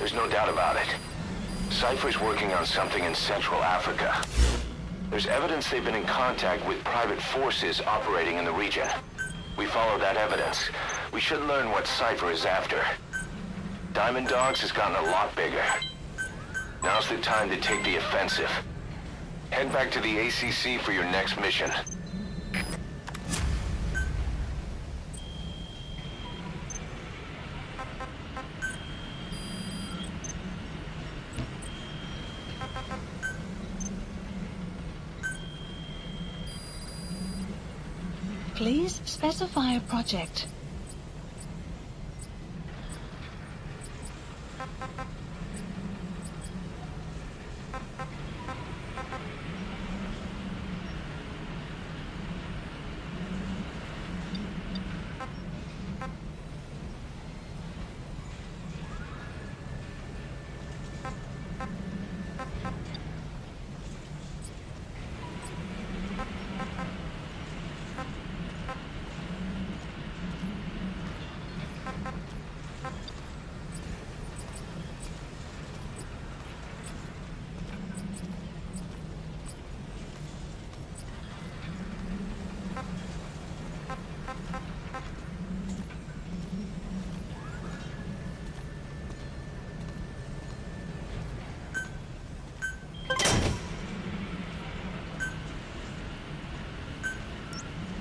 There's no doubt about it. Cypher's working on something in Central Africa. There's evidence they've been in contact with private forces operating in the region. We follow that evidence. We should learn what Cypher is after. Diamond Dogs has gotten a lot bigger. Now's the time to take the offensive. Head back to the ACC for your next mission. Please specify a project.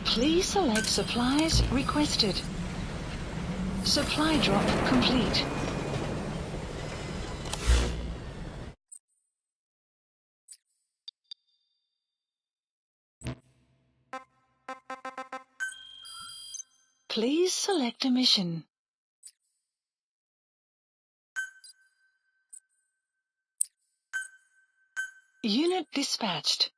Please select supplies requested. Supply drop complete. Please select a mission. Unit dispatched.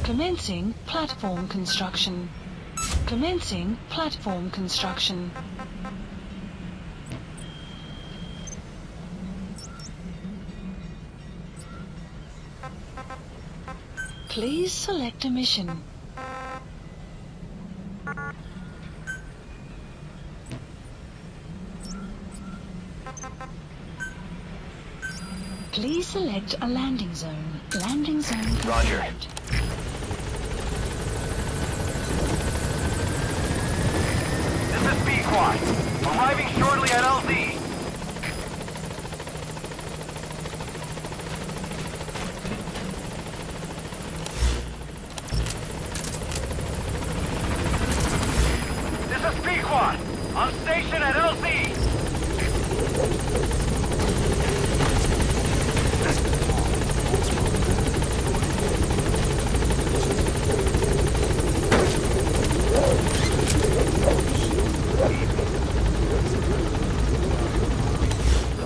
Commencing platform construction. Commencing platform construction. Please select a mission. Please select a landing zone. Landing zone confirmed. Roger. This is B-Quad. Arriving shortly at LZ. This is B-Quad. On station at LZ.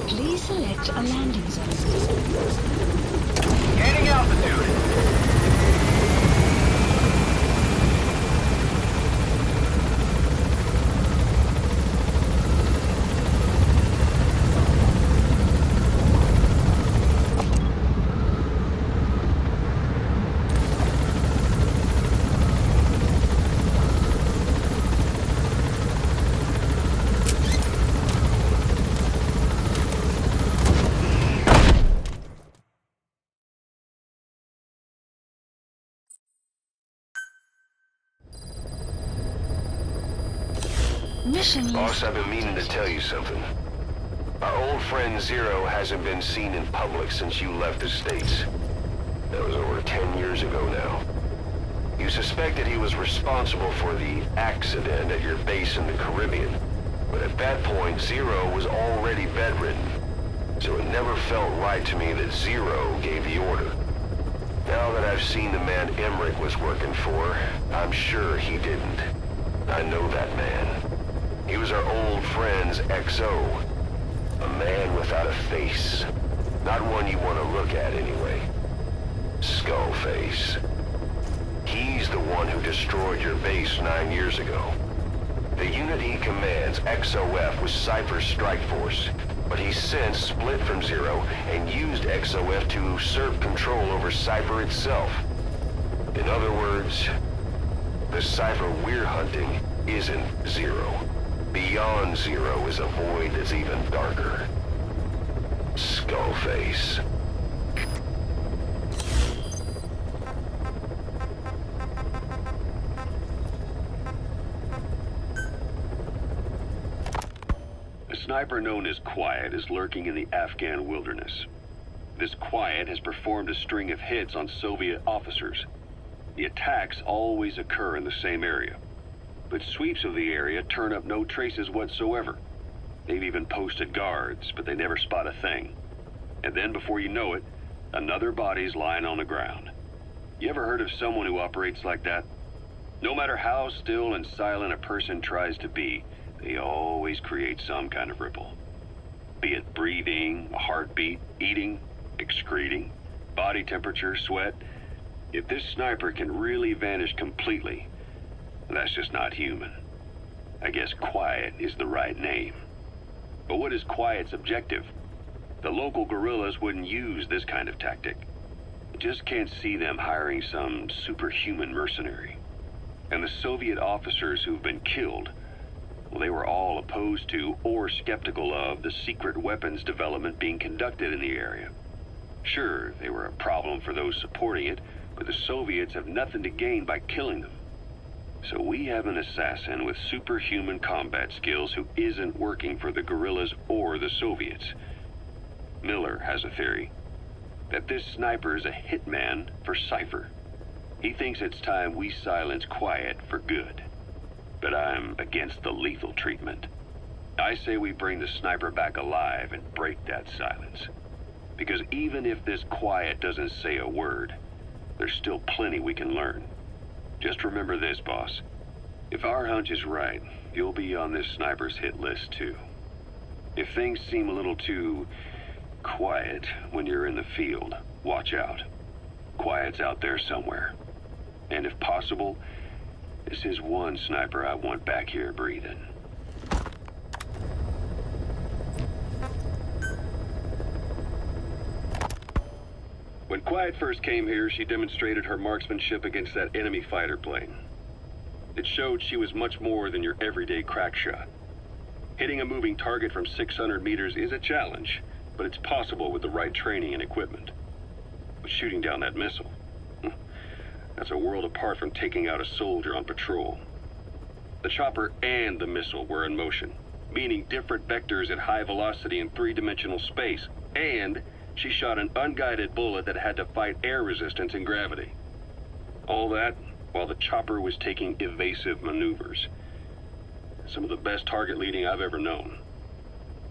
Please select a landing zone. Gaining altitude. Mission Boss, list. I've been meaning to tell you something. Our old friend Zero hasn't been seen in public since you left the States. That was over 10 years ago now. You suspected he was responsible for the accident at your base in the Caribbean. But at that point, Zero was already bedridden. So it never felt right to me that Zero gave the order. Now that I've seen the man Emmerich was working for, I'm sure he didn't. I know that man. He was our old friend's XO. A man without a face. Not one you want to look at anyway. Skullface. He's the one who destroyed your base 9 years ago. The The unit he commands, XOF, was Cypher's strike force, but he's since split from Zero and used XOF to usurp control over Cypher itself. In other words, the Cypher we're hunting isn't Zero. Beyond Zero is a void that's even darker. Skullface. A sniper known as Quiet is lurking in the Afghan wilderness. This Quiet has performed a string of hits on Soviet officers. The attacks always occur in the same area, but sweeps of the area turn up no traces whatsoever. They've even posted guards, but they never spot a thing. And then before you know it, another body's lying on the ground. You ever heard of someone who operates like that? No matter how still and silent a person tries to be, they always create some kind of ripple. Be it breathing, a heartbeat, eating, excreting, body temperature, sweat. If this sniper can really vanish completely, that's just not human. I guess Quiet is the right name. But what is Quiet's objective? The local guerrillas wouldn't use this kind of tactic. I just can't see them hiring some superhuman mercenary. And the Soviet officers who've been killed, well, they were all opposed to or skeptical of the secret weapons development being conducted in the area. Sure, they were a problem for those supporting it, but the Soviets have nothing to gain by killing them. So we have an assassin with superhuman combat skills who isn't working for the guerrillas or the Soviets. Miller has a theory that this sniper is a hitman for Cypher. He thinks it's time we silence Quiet for good. But I'm against the lethal treatment. I say we bring the sniper back alive and break that silence. Because even if this Quiet doesn't say a word, there's still plenty we can learn. Just remember this, boss. If our hunch is right, you'll be on this sniper's hit list too. If things seem a little too quiet when you're in the field, watch out. Quiet's out there somewhere. And if possible, this is one sniper I want back here breathing. When Quiet first came here, she demonstrated her marksmanship against that enemy fighter plane. It showed she was much more than your everyday crack shot. Hitting a moving target from 600 meters is a challenge, but it's possible with the right training and equipment. But shooting down that missile, that's a world apart from taking out a soldier on patrol. The chopper and the missile were in motion, meaning different vectors at high velocity in three-dimensional space, and she shot an unguided bullet that had to fight air resistance and gravity. All that while the chopper was taking evasive maneuvers. Some of the best target leading I've ever known.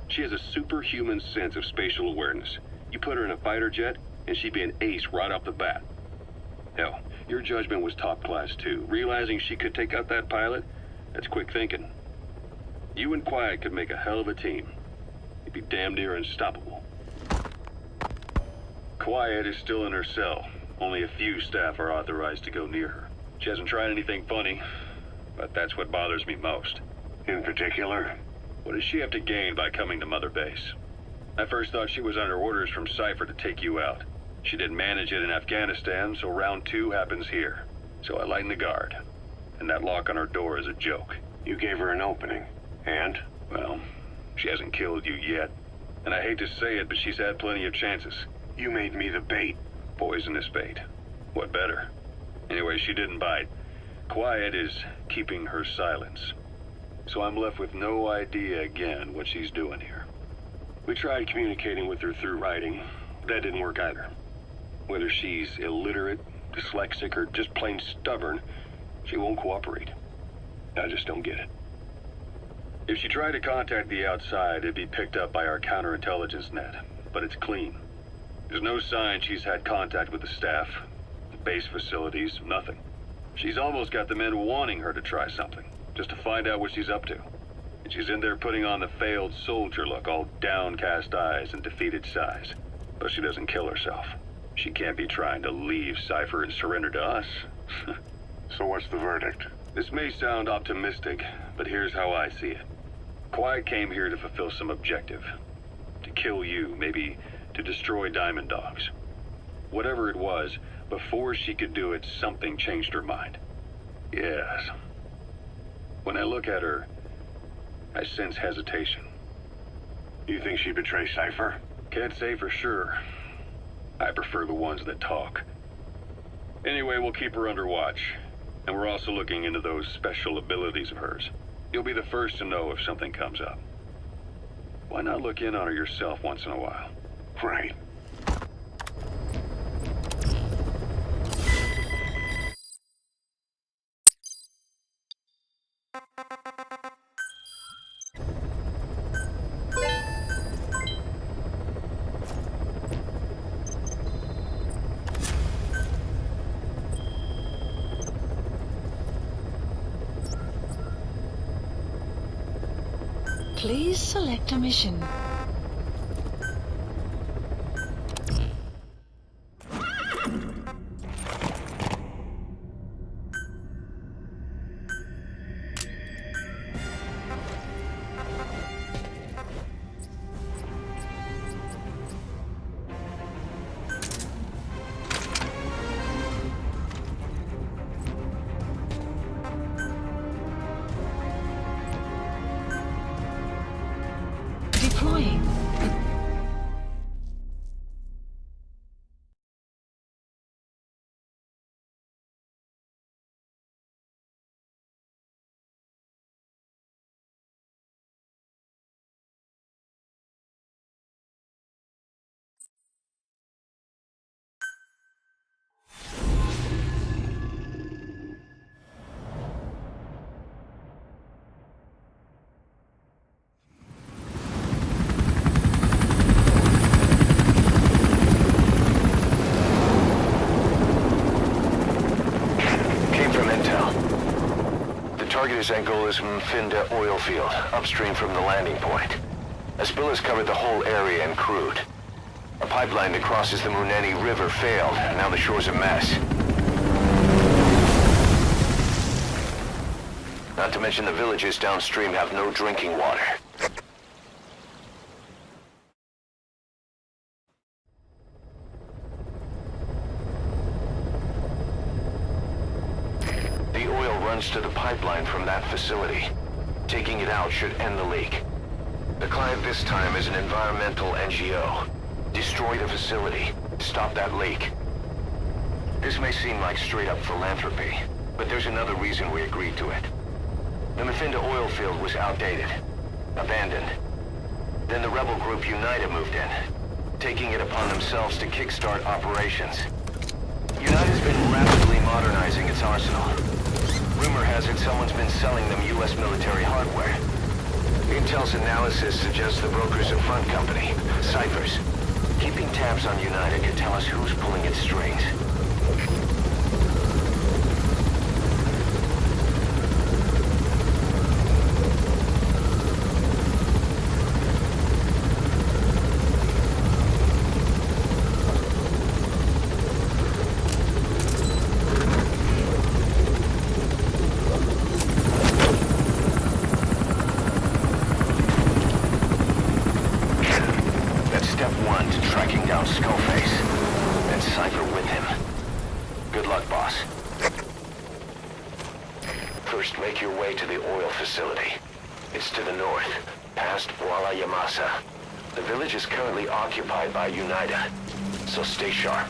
She has a superhuman sense of spatial awareness. You put her in a fighter jet, and she'd be an ace right off the bat. Hell, your judgment was top class too. Realizing she could take out that pilot, that's quick thinking. You and Quiet could make a hell of a team. You'd be damn near unstoppable. Quiet is still in her cell. Only a few staff are authorized to go near her. She hasn't tried anything funny, but that's what bothers me most. In particular? What does she have to gain by coming to Mother Base? I first thought she was under orders from Cypher to take you out. She didn't manage it in Afghanistan, so round 2 happens here. So I lighten the guard. And that lock on her door is a joke. You gave her an opening. And? Well, she hasn't killed you yet. And I hate to say it, but she's had plenty of chances. You made me the bait. Poisonous bait. What better? Anyway, she didn't bite. Quiet is keeping her silence. So I'm left with no idea again what she's doing here. We tried communicating with her through writing. That didn't work either. Whether she's illiterate, dyslexic, or just plain stubborn, she won't cooperate. I just don't get it. If she tried to contact the outside, it'd be picked up by our counterintelligence net, but it's clean. There's no sign she's had contact with the staff, the base facilities, nothing. She's almost got the men wanting her to try something, just to find out what she's up to. And she's in there putting on the failed soldier look, all downcast eyes and defeated sighs. But she doesn't kill herself. She can't be trying to leave Cypher and surrender to us. So what's the verdict? This may sound optimistic, but here's how I see it. Quiet came here to fulfill some objective. To kill you, maybe to destroy Diamond Dogs. Whatever it was, before she could do it, something changed her mind. Yes. When I look at her, I sense hesitation. You think she'd betray Cypher? Can't say for sure. I prefer the ones that talk. Anyway, we'll keep her under watch. And we're also looking into those special abilities of hers. You'll be the first to know if something comes up. Why not look in on her yourself once in a while? Right. Please select a mission. Deploying. Target is Angola's Mfinda oil field, upstream from the landing point. A spill has covered the whole area and crude. A pipeline that crosses the Muneni River failed, and now the shore's a mess. Not to mention the villages downstream have no drinking water. To the pipeline from that facility. Taking it out should end the leak. The client this time is an environmental NGO. Destroy the facility. Stop that leak. This may seem like straight-up philanthropy, but there's another reason we agreed to it. The Mfinda oil field was outdated, abandoned. Then the rebel group Unida moved in, taking it upon themselves to kickstart operations. Unida's been rapidly modernizing its arsenal. Rumor has it someone's been selling them U.S. military hardware. Intel's analysis suggests the broker's a front company, Cypher's. Keeping tabs on Unida could tell us who's pulling its strings. The village is currently occupied by Unida, so stay sharp.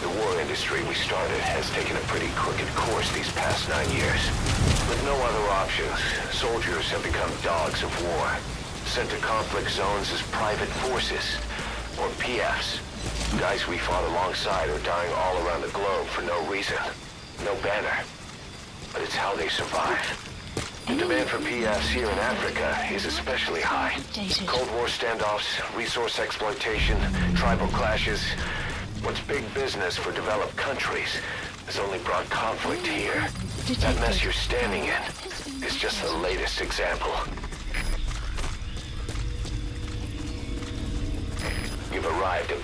The war industry we started has taken a pretty crooked course these past 9 years. With no other options, soldiers have become dogs of war, sent to conflict zones as private forces, or PFs. Guys we fought alongside are dying all around the globe for no reason. No banner. But it's how they survive. The demand for PFs here in Africa is especially high. Cold War standoffs, resource exploitation, tribal clashes. What's big business for developed countries has only brought conflict here. That mess you're standing in is just the latest example.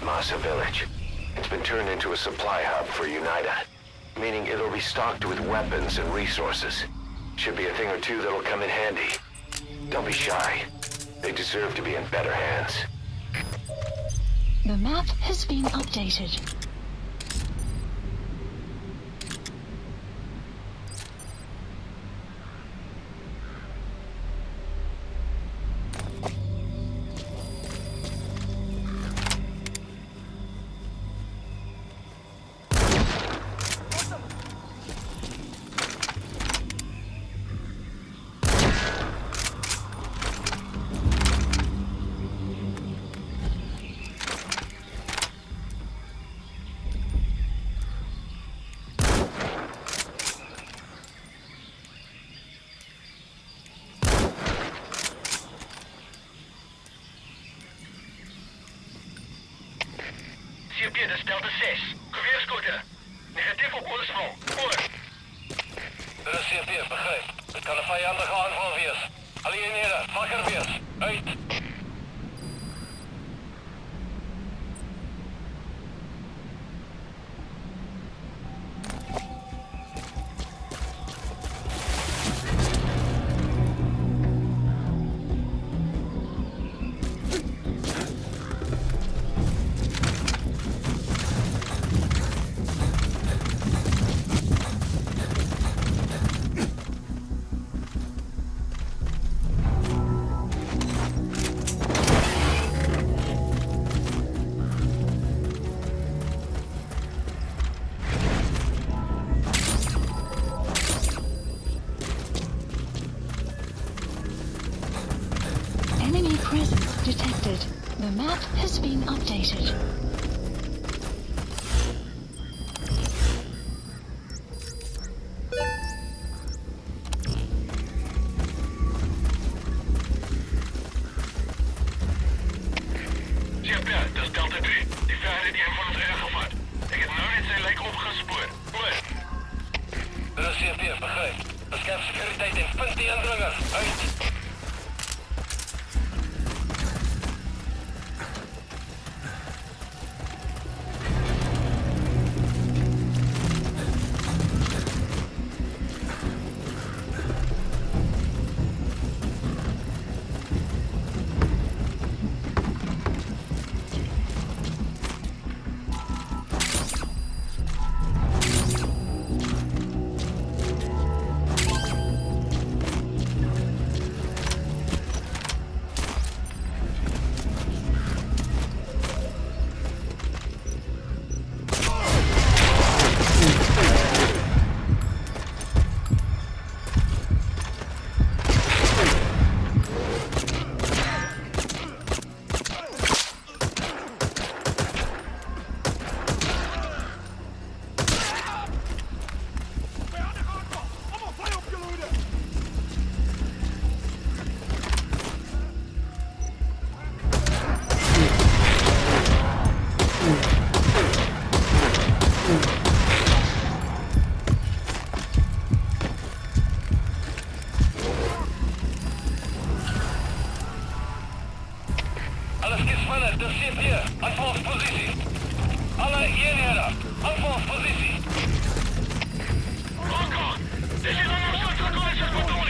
Masa village. It's been turned into a supply hub for UNITA, meaning it'll be stocked with weapons and resources. Should be a thing or two that'll come in handy. Don't be shy. They deserve to be in better hands. The map has been updated. CP, dat is Delta 6. Geweerscoute. Negatief op oorsprong. Oor. Dit is CP, begrijp. Het kan een vijandige aanval wees. Alle eenheden, wakker wees. Uit. Enemy presence detected. The map has been updated. CP, dat is Delta 3. Die vijanden die hebben van ons aangevat. Ik heb nou net zijn lijk opgespoord. Oor. Dit is CP, begrijp. Bescherm securiteit en vind die indringers. Uit. Alles gespannen, de CP, aanvalspositie. Alle eenheden, aanvalspositie. Rocker! Er zit een soort van collega's-controle.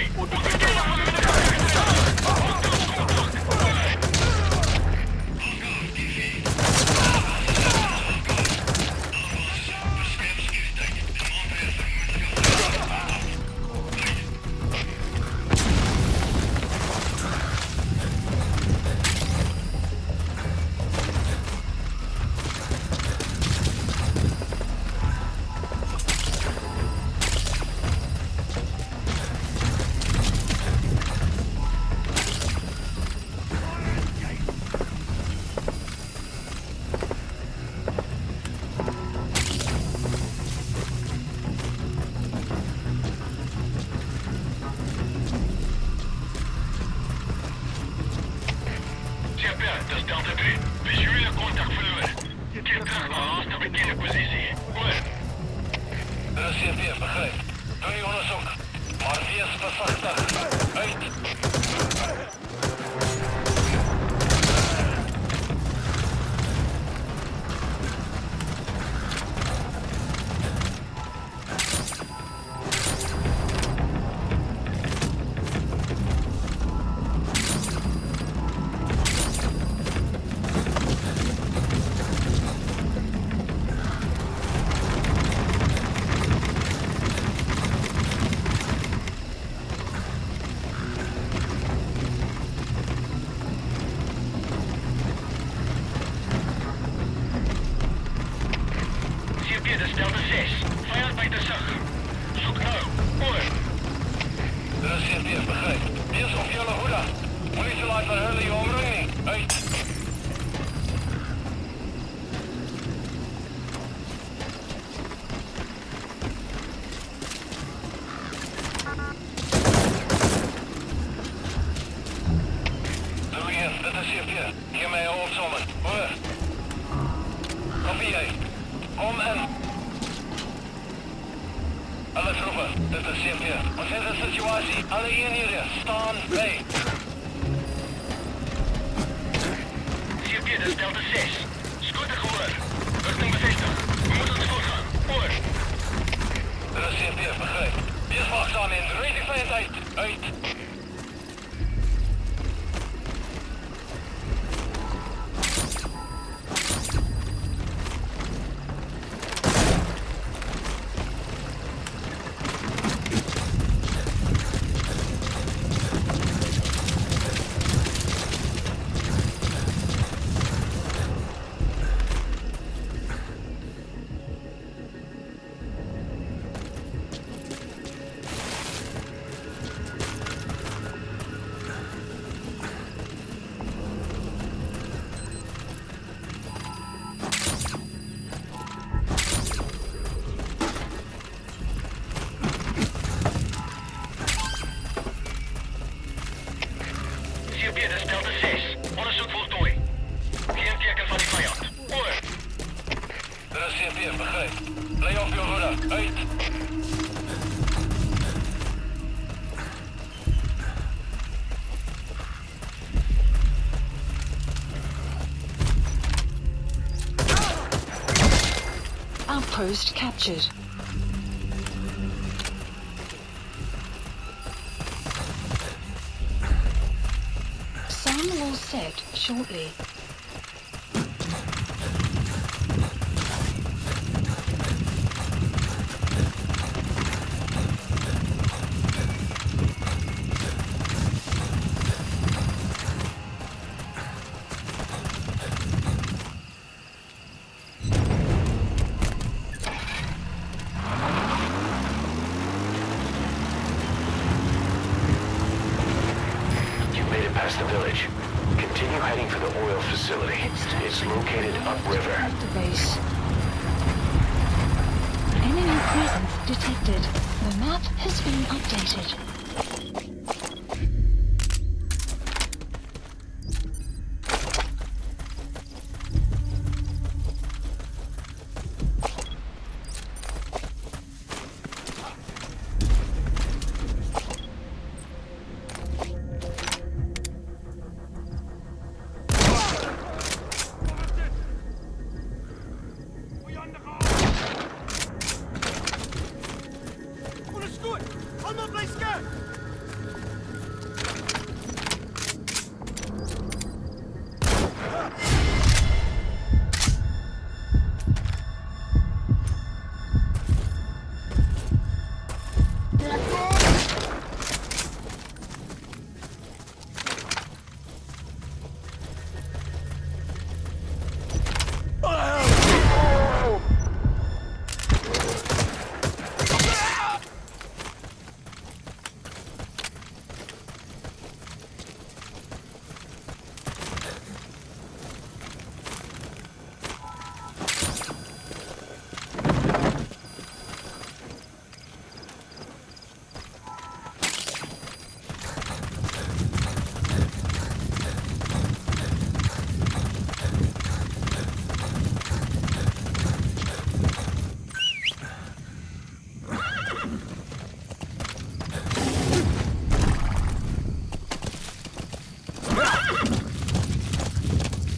Dat is Delta 3. Visuele contact verloren. Keer terug naar laatste bekende positie. Oor. Dit is CP, begrijp. Doe die onderzoek. Maar wees verzichtig. Uit. 6. Vijand bij de zag. Zoek nou. Oor. Dit is CP, begrijp. Wees op jullie hoede. Politie laat verhullen je omringing. Uit. Doe hier, dit is CP. Geef mij je hoofdzommen. Hoor. Kopie jij. Kom in. Alle troepen, dit is CP. Wat is de situatie? Alle eenheden, staan bij. CP, dit is Delta 6. Scouten gehoor. Richting bevestigd. We moeten ons voorgaan. Oor. Dit is CP, begrijp. Wees wachtzaam in, rijd de vijand uit. Uit. CP, dit is Delta 6. Onderzoek voltooi. Geen teken van die vijand. Oor. Dit is CP, begrijp. Blijf op je hoede. Uit. Outpost captured. Sun will set shortly. Past the village. Continue heading for the oil facility. It's located upriver. The base. Enemy presence detected. The map has been updated.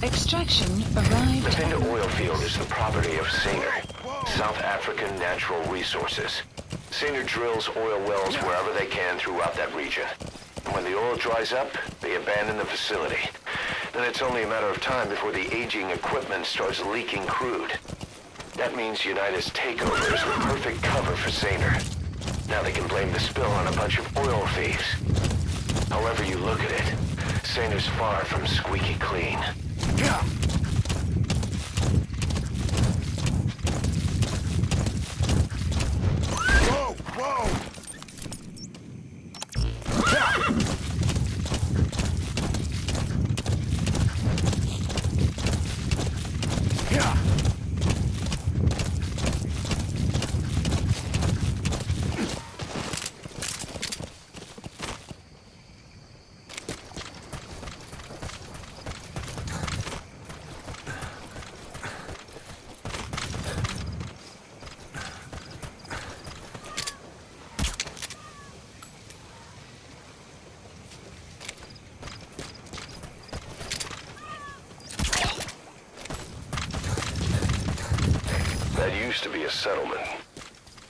Extraction arrived. The Pinda oil field is the property of Saner, South African Natural Resources. Saner drills oil wells wherever they can throughout that region. When the oil dries up, they abandon the facility. Then it's only a matter of time before the aging equipment starts leaking crude. That means United's takeover is the perfect cover for Saner. Now they can blame the spill on a bunch of oil thieves. However you look at it, Saner's far from squeaky clean. That used to be a settlement.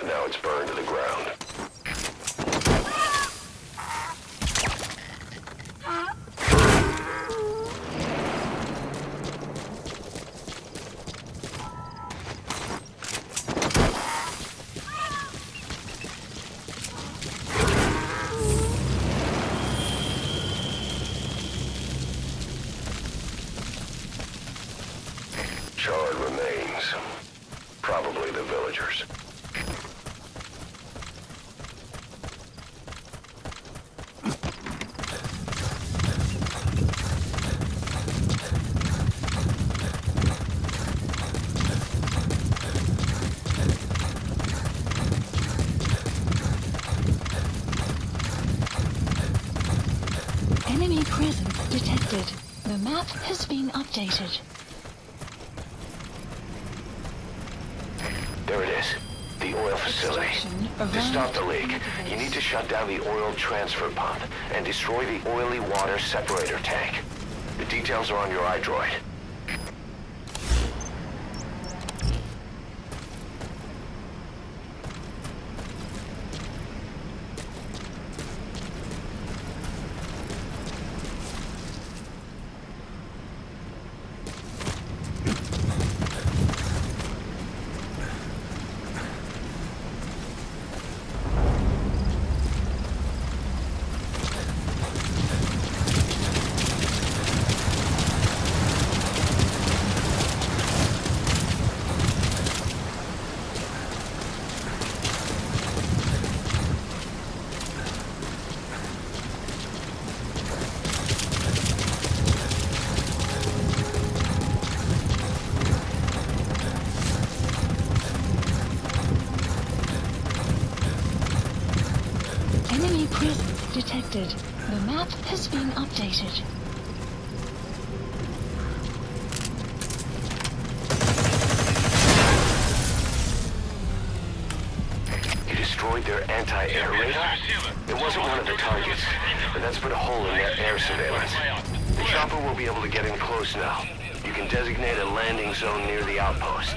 Now it's burned to the ground. Charred remains. Probably the villagers. Enemy presence detected. The map has been updated. There it is. The oil facility. To stop the leak, you need to shut down the oil transfer pump and destroy the oily water separator tank. The details are on your iDroid. Enemy presence detected. The map has been updated. You destroyed their anti-air radar? It wasn't one of the targets, but that's put a hole in their air surveillance. The chopper will be able to get in close now. You can designate a landing zone near the outpost.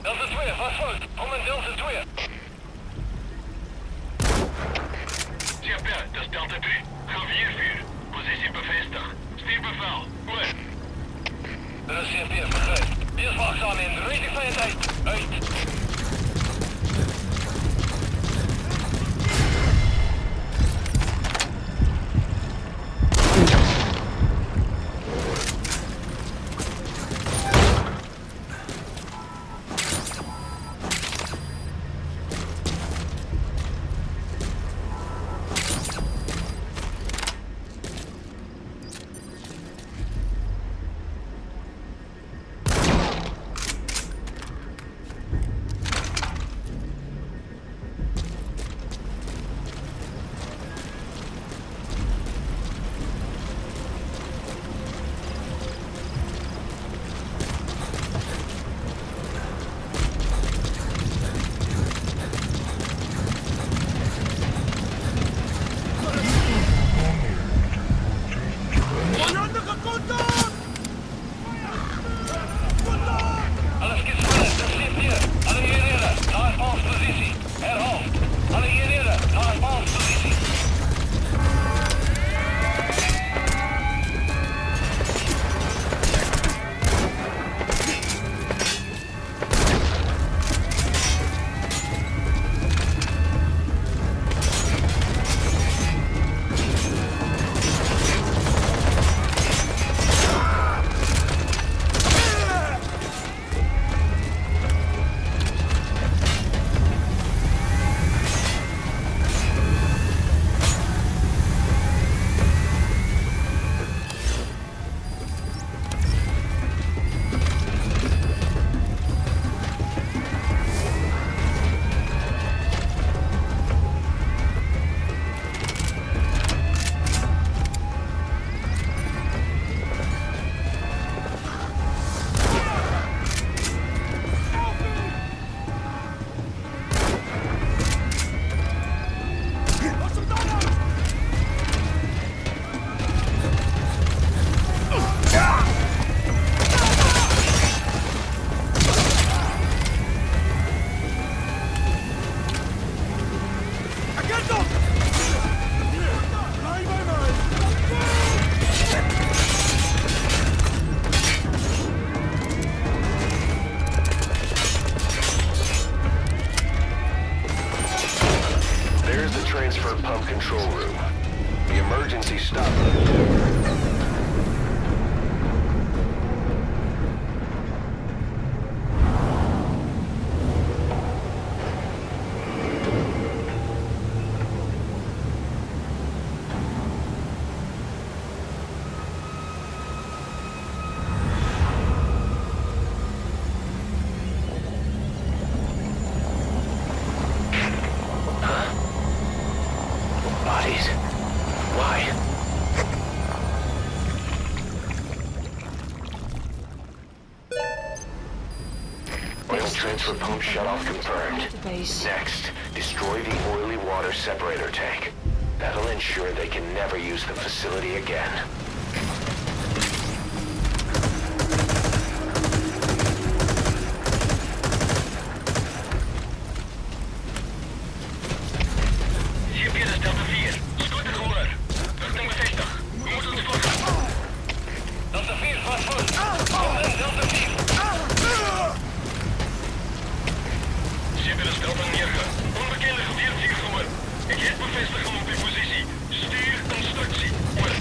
Delta 2, wat goed. Kom in Delta 2. CP, dat is Delta 3. Gaan we hier vuren. Positie positie bevestigd. Stuurbevel. Oor. Dit is CP, begrijp. Wees waakzaam en rijd die vijand uit. Uit. control room. The emergency stop. Transfer pump shut-off confirmed. Next, destroy the oily water separator tank. That'll ensure they can never use the facility again. CP, dat is Delta 4. Scooter gehoord. Richting bevestigd. We moeten ons vluchten. Delta 4, vast voor. Kom in, Delta 4. CP, dat is Delta 9. Onbekende geweer vliegt gehoord. Ik heb bevestiging op uw positie. Stuur instructie. Oor.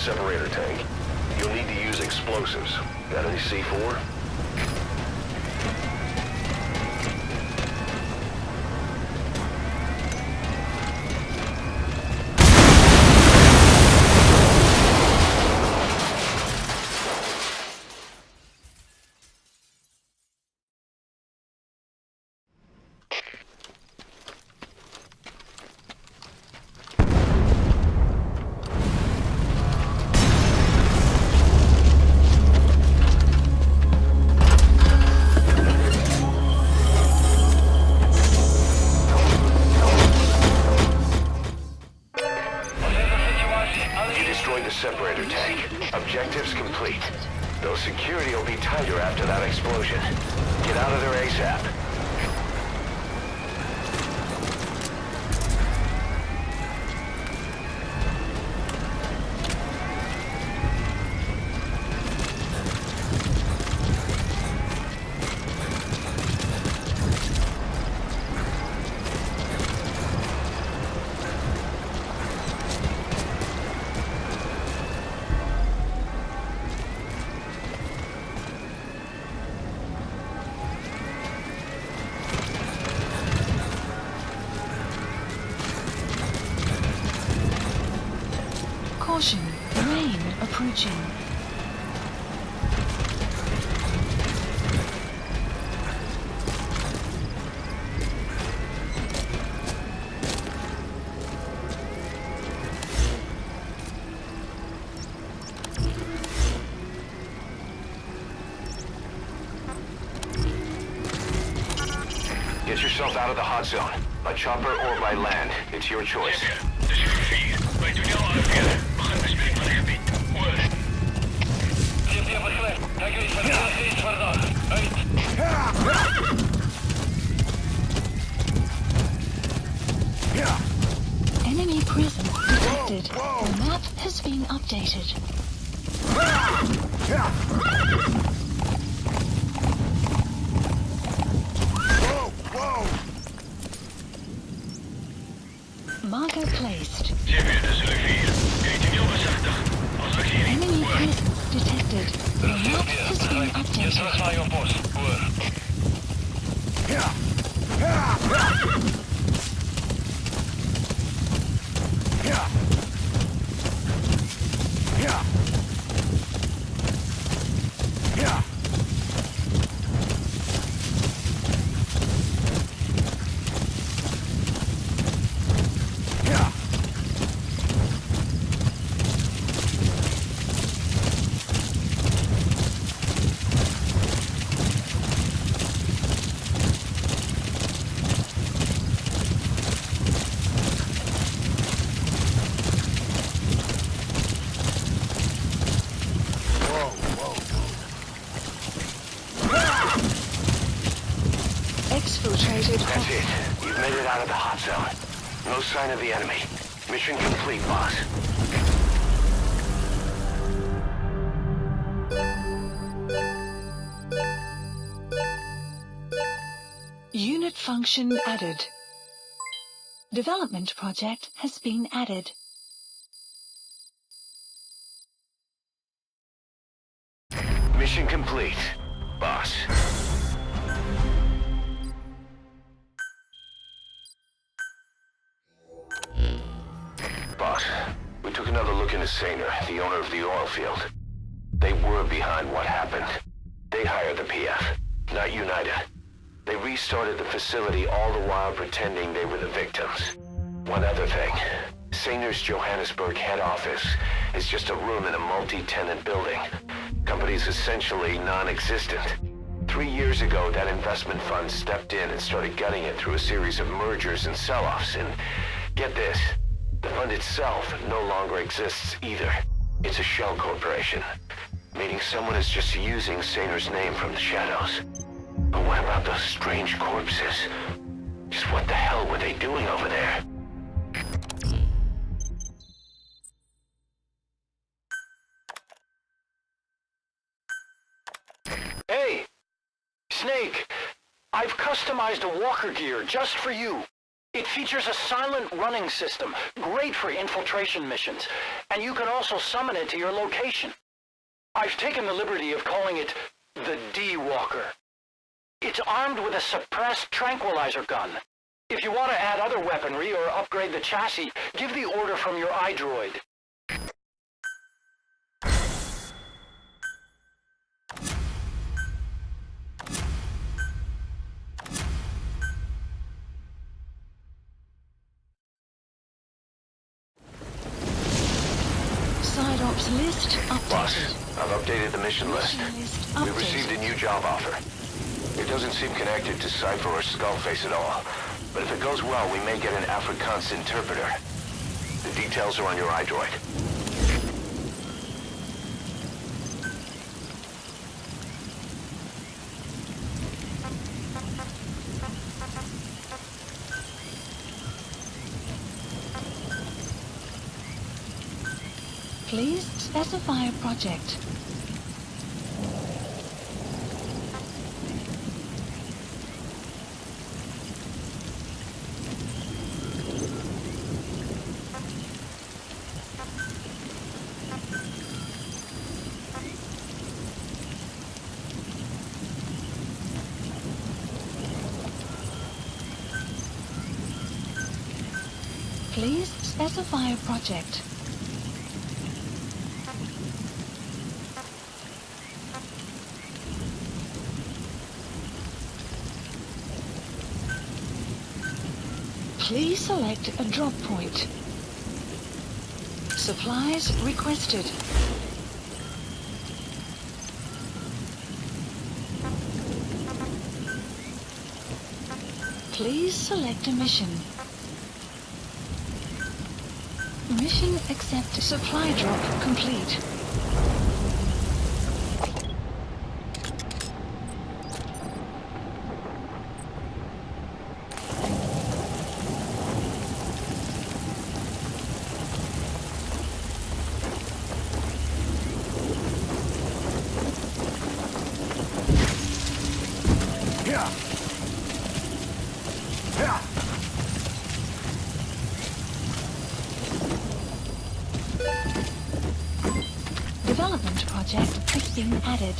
separator tank, you'll need to use explosives. Got any C4? Separator tank. Objectives complete. Though security will be tighter after that explosion. Get out of there ASAP. Caution, rain approaching. Get yourself out of the hot zone. By chopper or by land. It's your choice. Enemy presence detected. The map has been updated. Marker placed. Enemy presence detected. The map has been updated. Exfiltrated. That's it. You've made it out of the hot zone. No sign of the enemy. Mission complete, boss. Unit function added. Development project has been added. Mission complete, boss. Boss, we took another look into Saner, the owner of the oil field. They were behind what happened. They hired the PF, not United. They restarted the facility all the while pretending they were the victims. One other thing. Saner's Johannesburg head office is just a room in a multi-tenant building. Company's essentially non-existent. 3 years ago, that investment fund stepped in and started gutting it through a series of mergers and sell-offs. And get this, the fund itself no longer exists either. It's a shell corporation, meaning someone is just using Saner's name from the shadows. But what about those strange corpses? Just what the hell were they doing over there? Hey! Snake! I've customized a walker gear just for you. It features a silent running system, great for infiltration missions, and you can also summon it to your location. I've taken the liberty of calling it the D-Walker. It's armed with a suppressed tranquilizer gun. If you want to add other weaponry or upgrade the chassis, give the order from your iDroid. Side ops list Boss, updated. I've updated the mission list. List We received a updated. new job offer. It doesn't seem connected to Cypher or Skullface at all. But if it goes well, we may get an Afrikaans interpreter. The details are on your iDroid. Please specify a project. Please specify a project. Please select a drop point. Supplies requested. Please select a mission. Mission accepted. Supply drop complete. Development project is being added.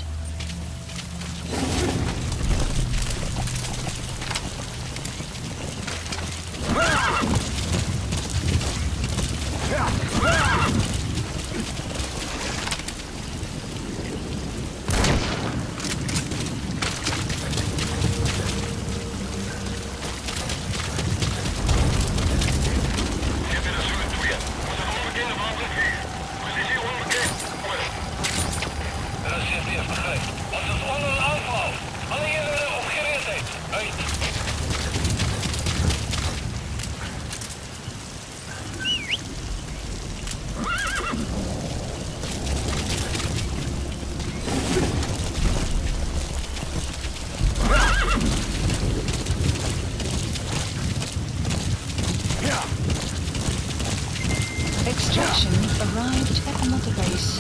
Extraction arrived at another base.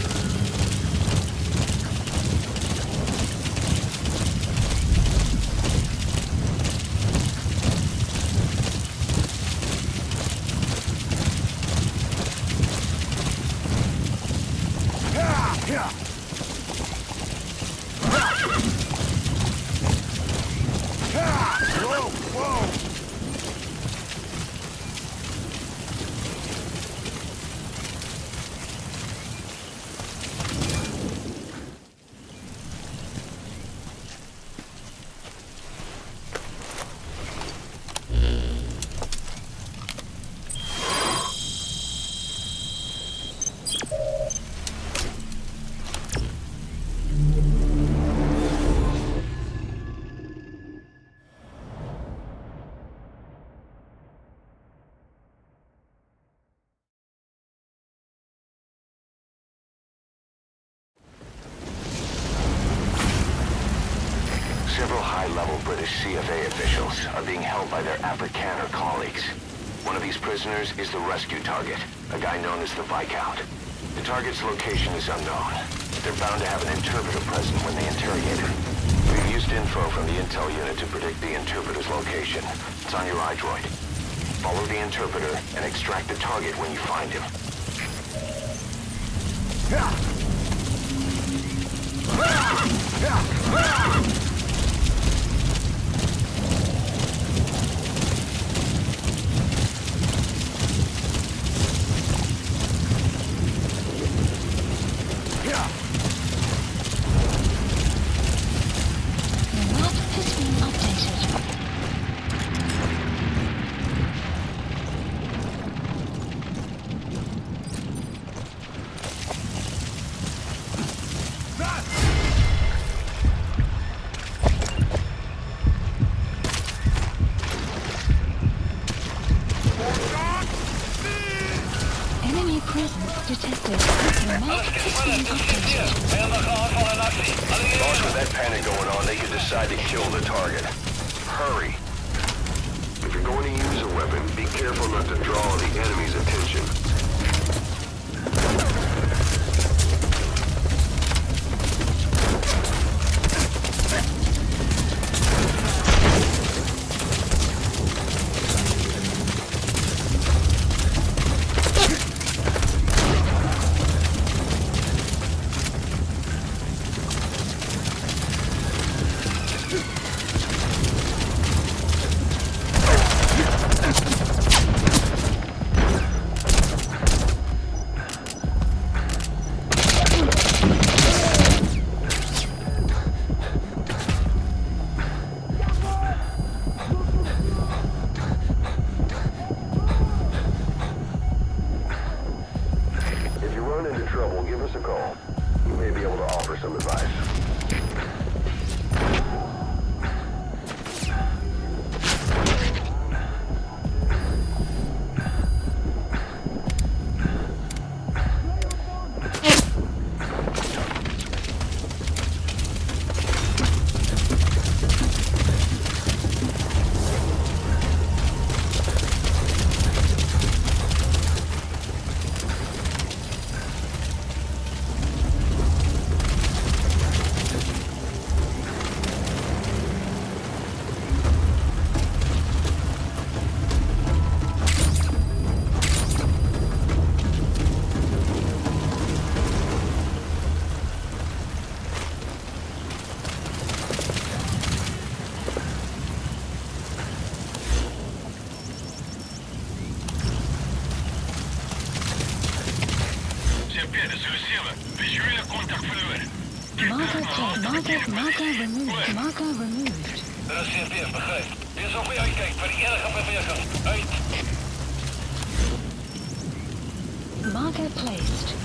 Several high-level British CFA officials are being held by their Afrikaner colleagues. One of these prisoners is the rescue target, a guy known as the Viscount. The target's location is unknown. They're bound to have an interpreter present when they interrogate him. We've used info from the intel unit to predict the interpreter's location. It's on your iDroid. Follow the interpreter and extract the target when you find him. Enemy presence detected. The map has been updated. Boss, with that panic going on, they could decide to kill the target. Hurry. If you're going to use a weapon, be careful not to draw the enemy's attention. Give us a call. You may be able to offer some advice. Marker removed. Marker removed. Dat is CFP, begrijp. Wees op je uitkijkt voor die enige beweging. Uit. Marker placed.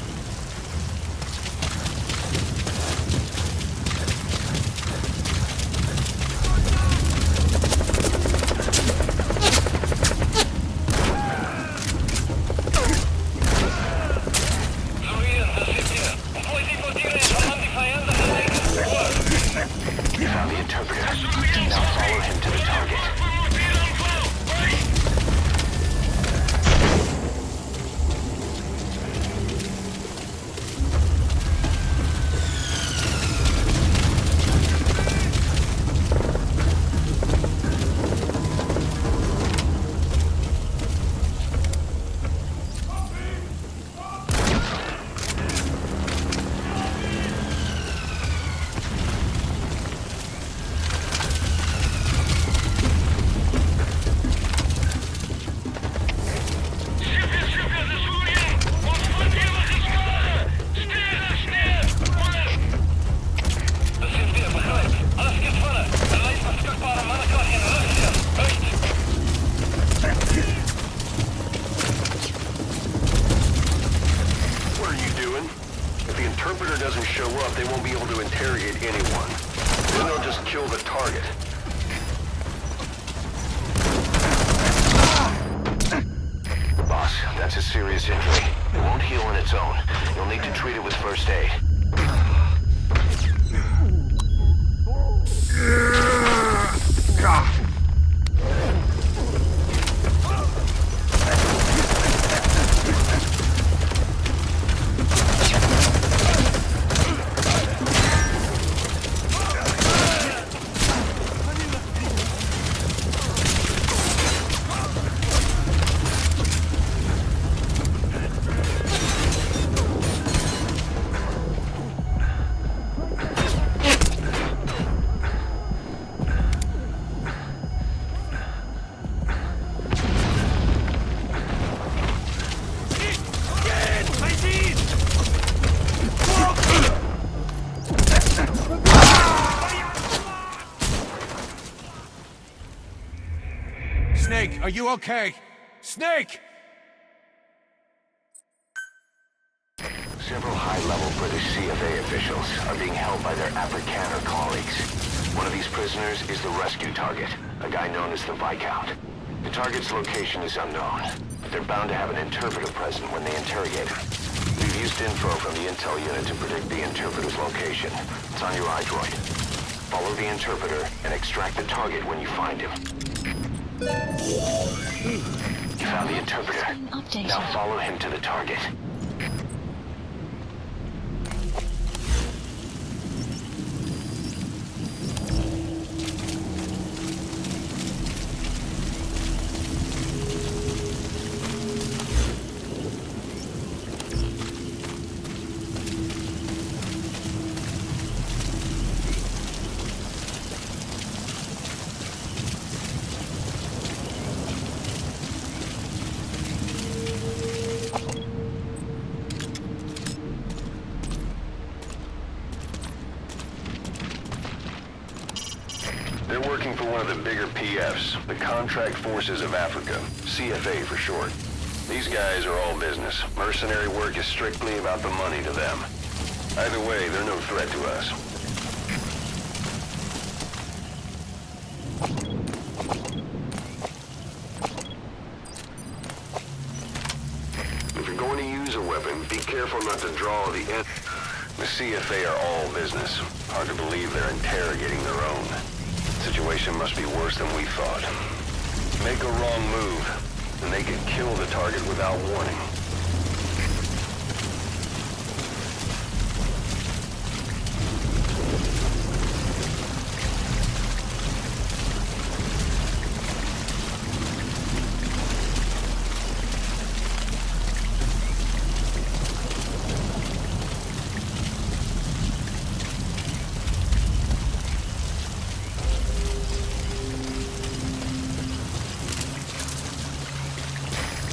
That's a serious injury. It won't heal on its own. You'll need to treat it with first aid. Snake, are you okay? Snake! Several high-level British CFA officials are being held by their Afrikaner colleagues. One of these prisoners is the rescue target, a guy known as the Viscount. The target's location is unknown, but they're bound to have an interpreter present when they interrogate him. We've used info from the intel unit to predict the interpreter's location. It's on your iDroid. Follow the interpreter and extract the target when you find him. You found the interpreter. Now follow him to the target. They're working for one of the bigger PFs, the Contract Forces of Africa, CFA for short. These guys are all business. Mercenary work is strictly about the money to them. Either way, they're no threat to us. If you're going to use a weapon, be careful not to draw the end. The CFA are all business. Hard to believe they're interrogating their own. Situation must be worse than we thought. Make a wrong move, and they could kill the target without warning.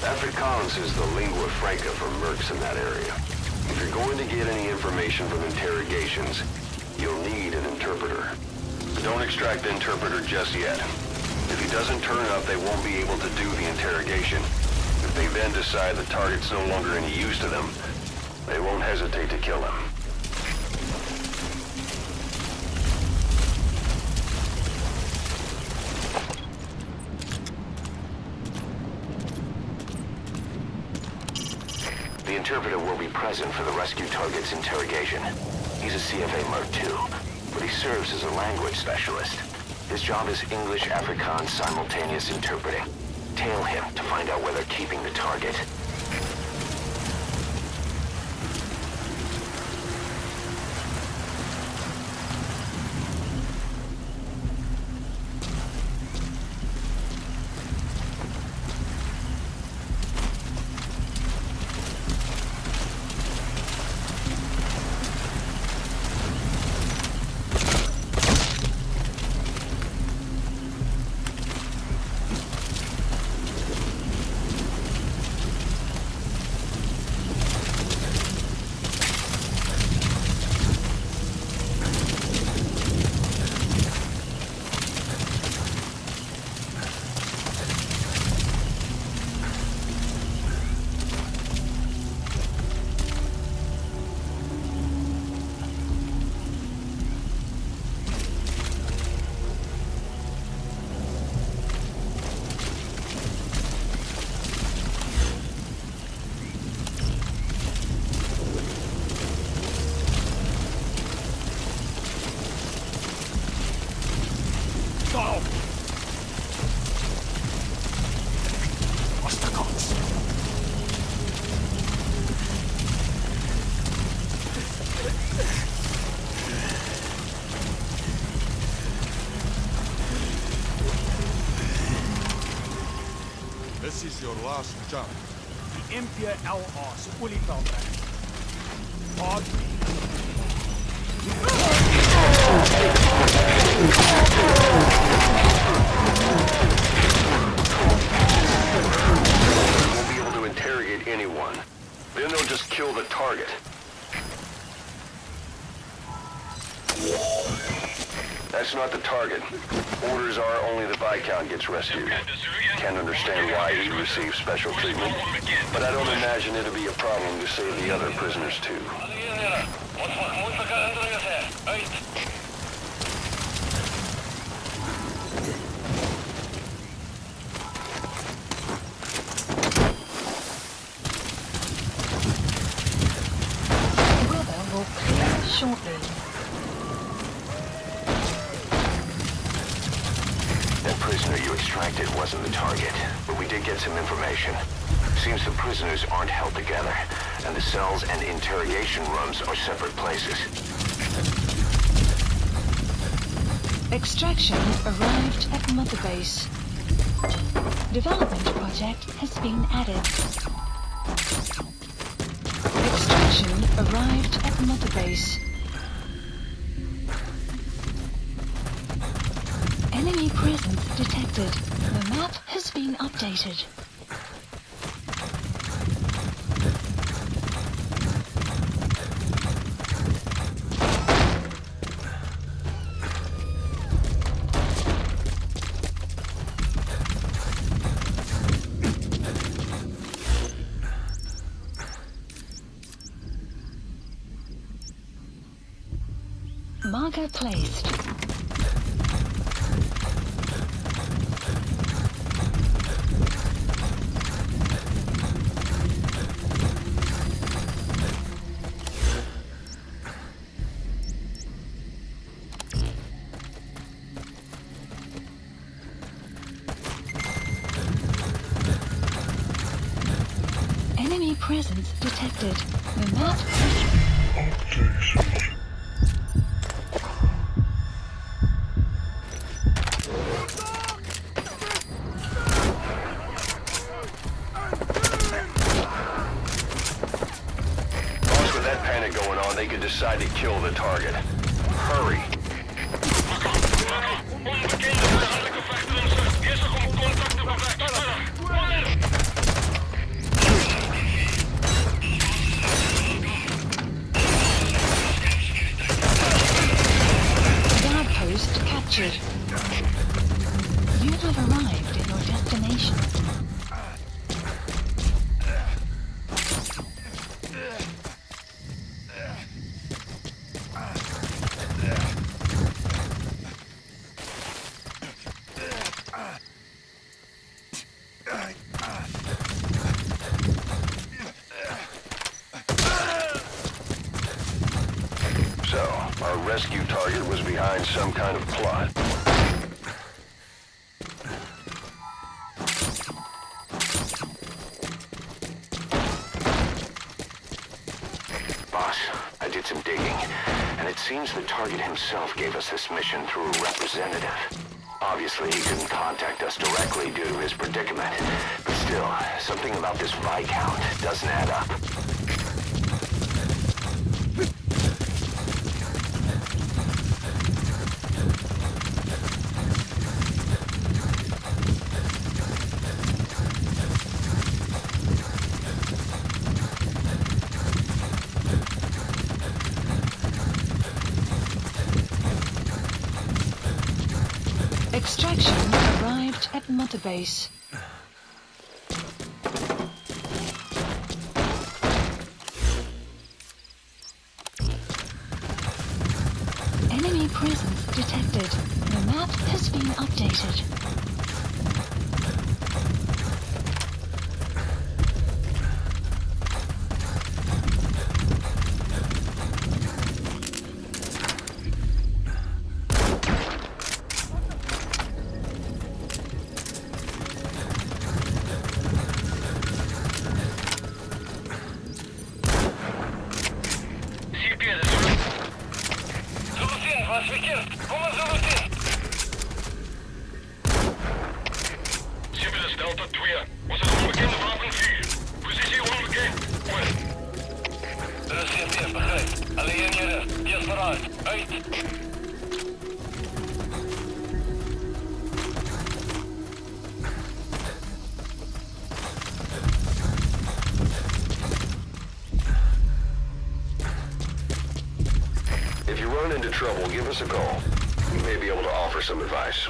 Afrikaans is the lingua franca for mercs in that area. If you're going to get any information from interrogations, you'll need an interpreter. But don't extract the interpreter just yet. If he doesn't turn up, they won't be able to do the interrogation. If they then decide the target's no longer any use to them, they won't hesitate to kill him. The interpreter will be present for the rescue target's interrogation. He's a CFA Merc too, but he serves as a language specialist. His job is English Afrikaans simultaneous interpreting. Tail him to find out where they're keeping the target. This is your last jump. Die MP-LA se olieveldrek. Pardon me. We won't be able to interrogate anyone. Then they'll just kill the target. That's not the target. Orders are only the Viscount gets rescued. Can't understand why he received special treatment, but I don't imagine it'll be a problem to save the other prisoners too. Weather will clear shortly. That prisoner you extracted wasn't the target, but we did get some information. Seems the prisoners aren't held together, and the cells and interrogation rooms are separate places. Extraction arrived at Mother Base. Development project has been added. Extraction arrived at Mother Base. Enemy presence detected. The map has been updated. Marker placed. Enemy presence detected. The map. With that panic going on, they could decide to kill the target. Hurry. Guard post captured. You have arrived at your destination. So, our rescue target was behind some kind of plot. Boss, I did some digging, and it seems the target himself gave us this mission through a representative. Obviously, he couldn't contact us directly due to his predicament, but still, something about this Viscount doesn't add up. Extraction arrived at Mother Base. Enemy presence detected. The map has been updated. If you run into trouble, give us a call. You may be able to offer some advice.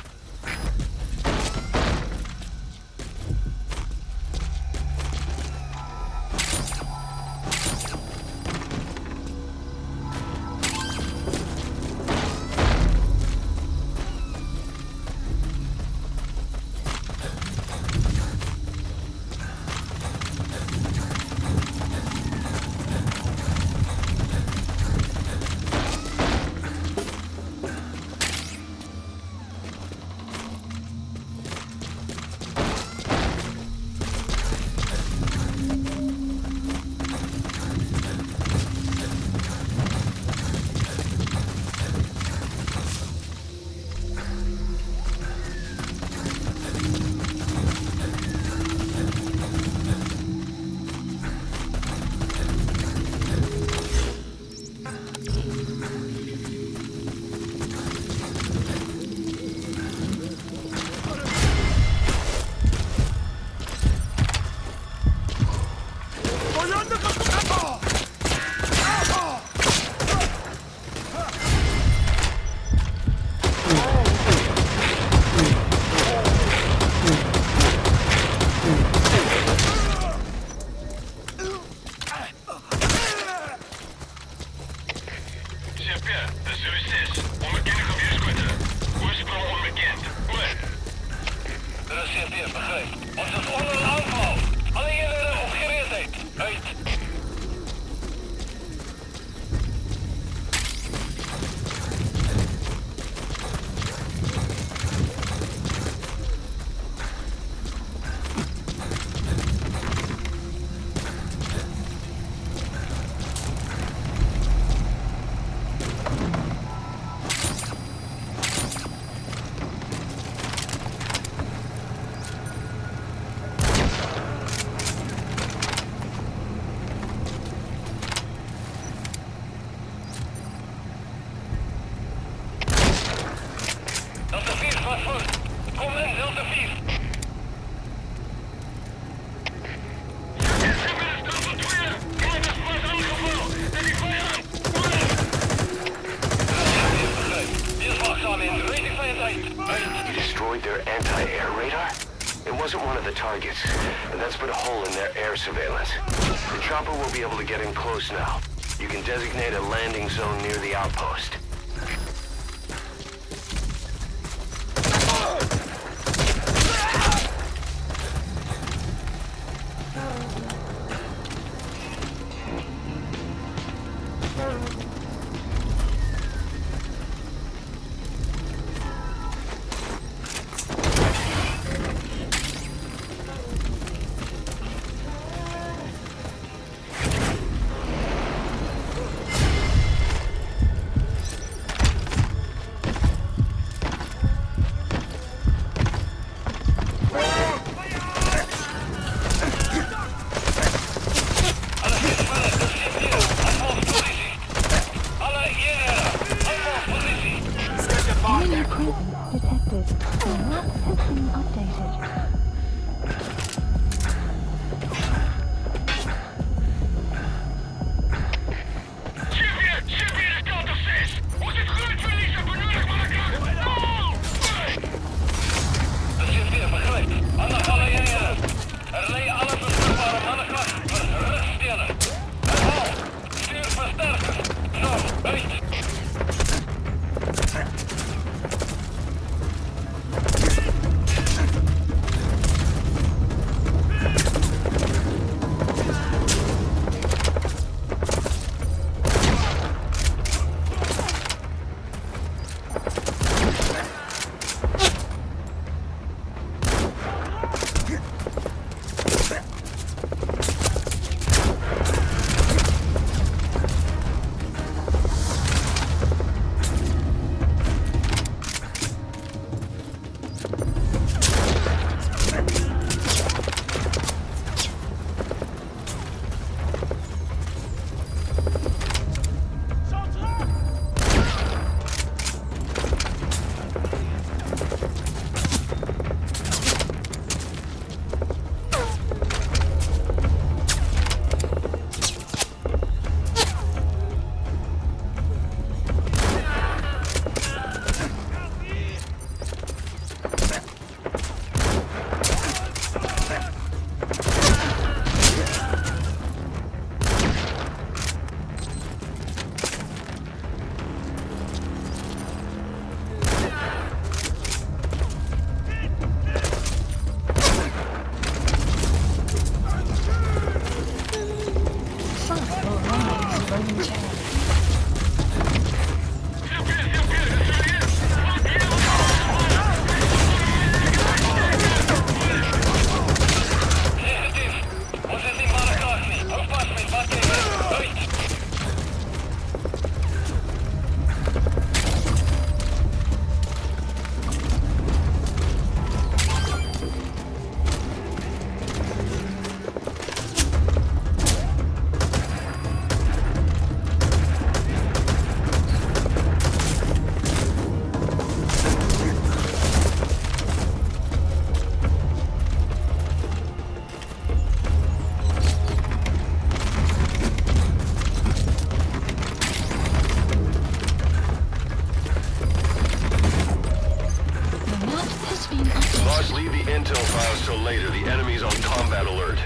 That's put a hole in their air surveillance. The chopper will be able to get in close now. You can designate a landing zone near the outpost. Intel files till later. The enemy's on combat alert.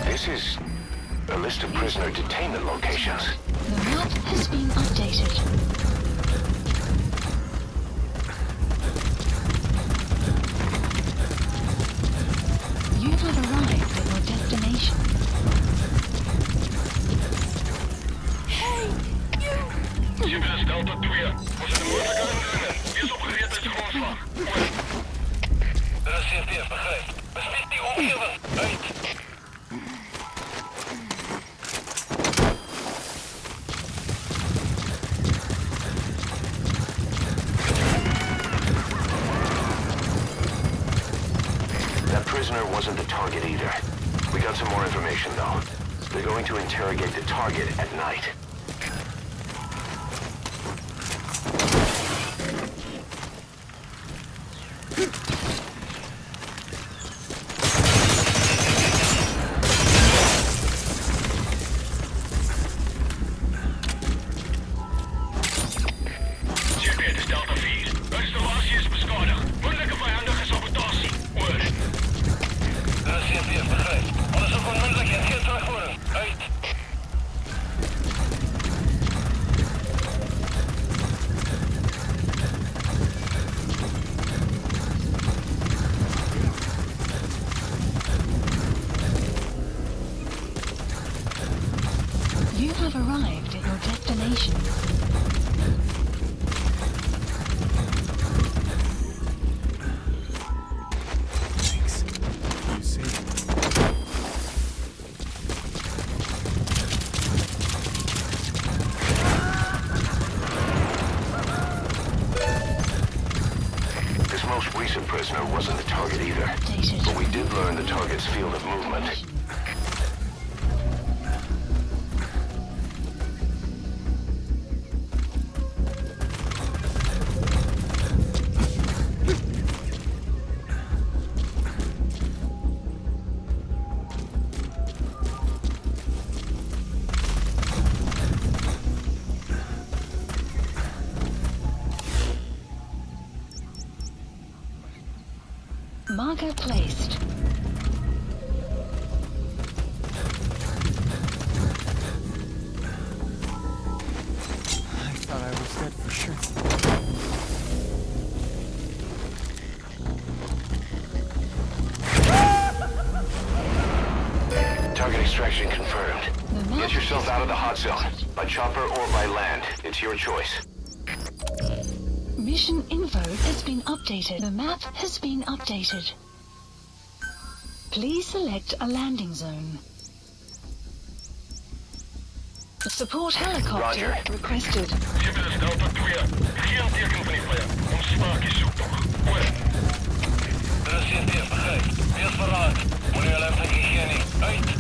This is a list of prisoner detainment locations. The map has been updated. You have arrived at your destination. Hey, you! GPS Delta 2. We zijn de moeilijke aandoeningen. Wees opgereed met de grondslag. De CFDF begrijpt. Bespied die omgeving. Uit. That prisoner wasn't the target either. We got some more information though. They're going to interrogate the target at night. You have arrived at your destination. Thanks. You see. wasn't the target either. But we did learn the target's field of movement. Marker placed. I thought I was dead for sure. Target extraction confirmed. Get yourself out of the hot zone. By chopper or by land. It's your choice. Mission info has been updated. The map has been updated. Please select a landing zone. Support helicopter Roger. requested. Civilus Delta 2. Geen teken van die vijand. Ons smaak is zoektocht. Oor. Er is geen teer, begrijp. Wees verraad. Moet je alleen geen niet. Uit.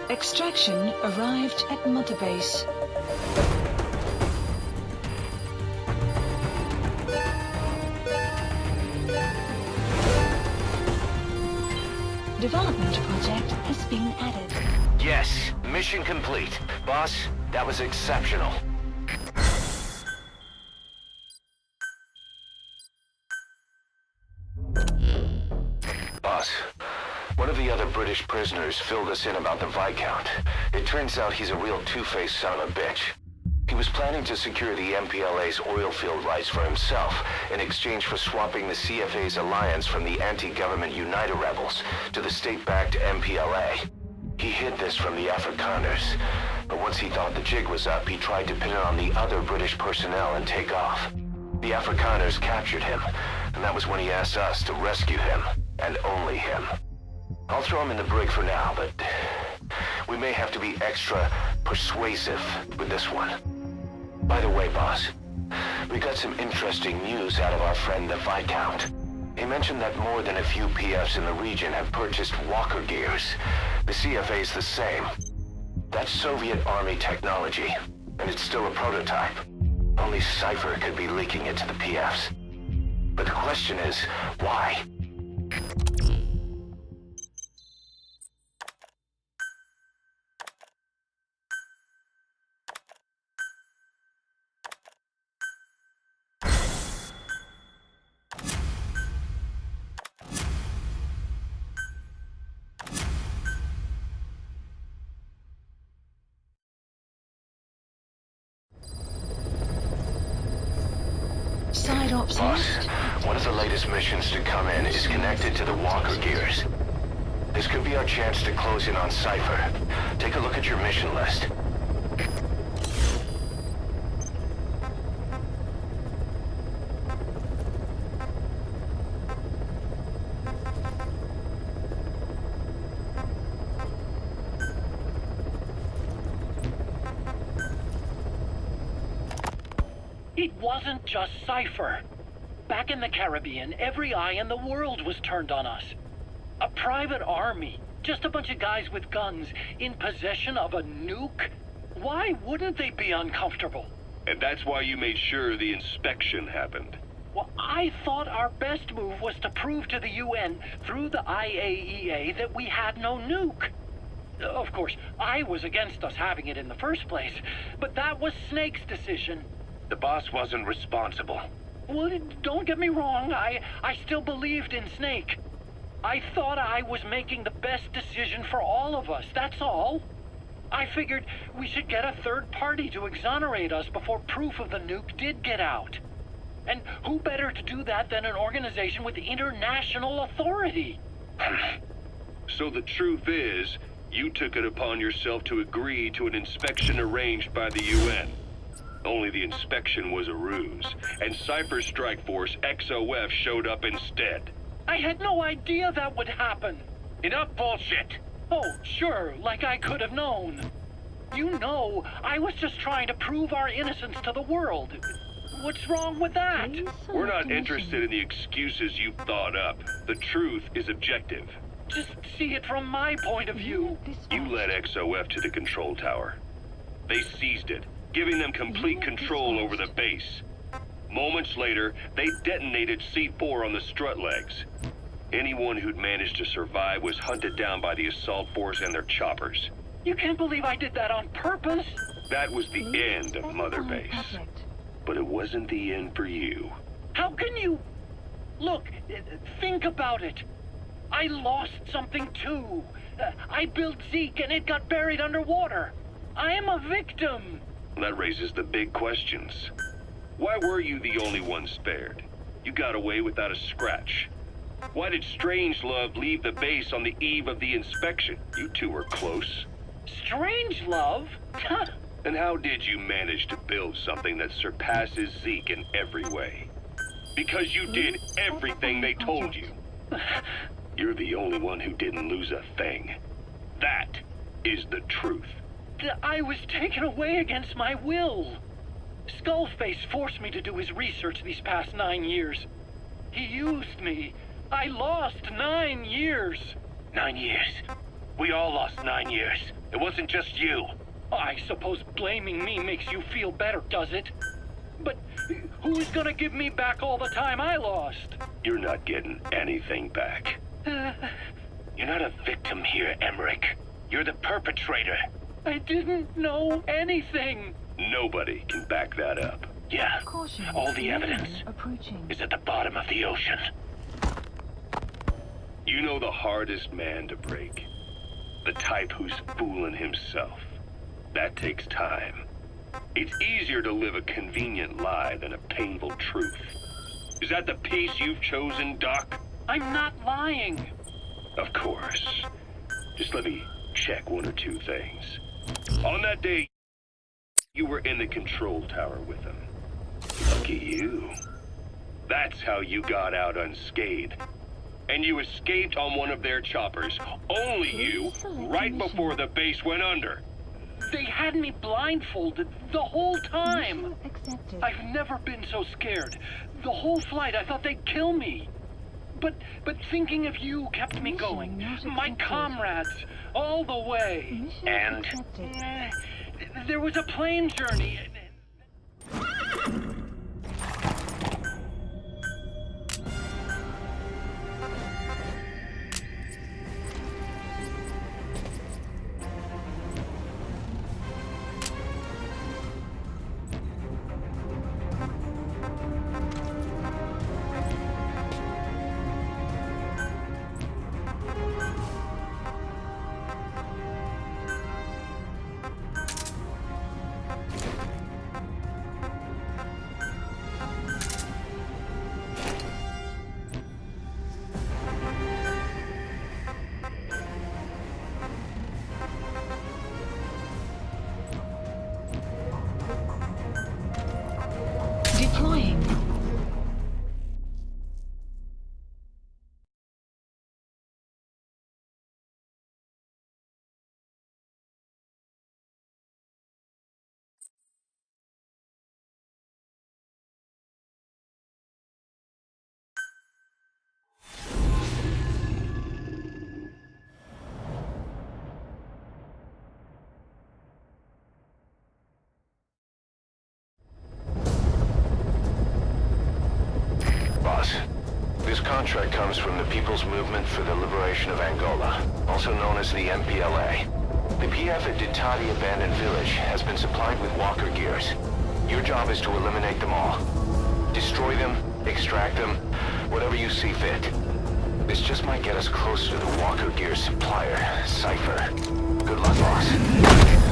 Extraction arrived at Mother Base. Development project has been added. Yes, mission complete. Boss, that was exceptional. Boss, one of the other British prisoners filled us in about the Viscount. It turns out he's a real two-faced son of a bitch. He was planning to secure the MPLA's oil field rights for himself in exchange for swapping the CFA's alliance from the anti-government United rebels to the state-backed MPLA. He hid this from the Afrikaners, but once he thought the jig was up, he tried to pin it on the other British personnel and take off. The Afrikaners captured him, and that was when he asked us to rescue him, and only him. I'll throw him in the brig for now, but we may have to be extra persuasive with this one. By the way, boss, we got some interesting news out of our friend the Viscount. He mentioned that more than a few PFs in the region have purchased walker gears. The CFA's the same. That's Soviet Army technology, and it's still a prototype. Only Cypher could be leaking it to the PFs. But the question is, why? Side ops Boss, left. One of the latest missions to come in is connected to the walker gears. This could be our chance to close in on Cypher. Take a look at your mission list. It wasn't just Cypher. Back in the Caribbean, every eye in the world was turned on us. A private army, just a bunch of guys with guns, in possession of a nuke? Why wouldn't they be uncomfortable? And that's why you made sure the inspection happened. Well, I thought our best move was to prove to the UN through the IAEA that we had no nuke. Of course, I was against us having it in the first place, but that was Snake's decision. The boss wasn't responsible. Well, don't get me wrong, I still believed in Snake. I thought I was making the best decision for all of us, that's all. I figured we should get a third party to exonerate us before proof of the nuke did get out. And who better to do that than an organization with international authority? So the truth is, you took it upon yourself to agree to an inspection arranged by the UN. Only the inspection was a ruse, and Cypher's strike force, XOF, showed up instead. I had no idea that would happen. Enough bullshit! Oh, sure, like I could have known. You know, I was just trying to prove our innocence to the world. What's wrong with that? We're not interested in the excuses you've thought up. The truth is objective. Just see it from my point of view. You led XOF to the control tower. They seized it, giving them complete control over the base. Moments later, they detonated C4 on the strut legs. Anyone who'd managed to survive was hunted down by the assault force and their choppers. You can't believe I did that on purpose. That was the end of Mother Base. But it wasn't the end for you. How can you... Look, think about it. I lost something too. I built Zeke and it got buried underwater. I am a victim. That raises the big questions. Why were you the only one spared? You got away without a scratch. Why did Strangelove leave the base on the eve of the inspection? You two were close. Strangelove? And how did you manage to build something that surpasses Zeke in every way? Because you did everything they told you. You're the only one who didn't lose a thing. That is the truth. I was taken away against my will. Skullface forced me to do his research these past 9 years. He used me. I lost 9 years. 9 years. We all lost 9 years. It wasn't just you. I suppose blaming me makes you feel better, does it? But who's gonna give me back all the time I lost? You're not getting anything back. You're not a victim here, Emmerich. You're the perpetrator. I didn't know anything. Nobody can back that up. Yeah, all the evidence is at the bottom of the ocean. You know the hardest man to break. The type who's fooling himself. That takes time. It's easier to live a convenient lie than a painful truth. Is that the piece you've chosen, Doc? I'm not lying. Of course. Just let me check one or two things. On that day, you were in the control tower with him. Lucky you. That's how you got out unscathed. And you escaped on one of their choppers. Only you, right before the base went under. They had me blindfolded the whole time. I've never been so scared. The whole flight, I thought they'd kill me. But thinking of you kept me going. My comrades, all the way. And? There was a plane journey. comes from the People's Movement for the Liberation of Angola, also known as the MPLA. The PF at Ditati Abandoned Village has been supplied with walker gears. Your job is to eliminate them all. Destroy them, extract them, whatever you see fit. This just might get us closer to the walker gear supplier, Cypher. Good luck, boss.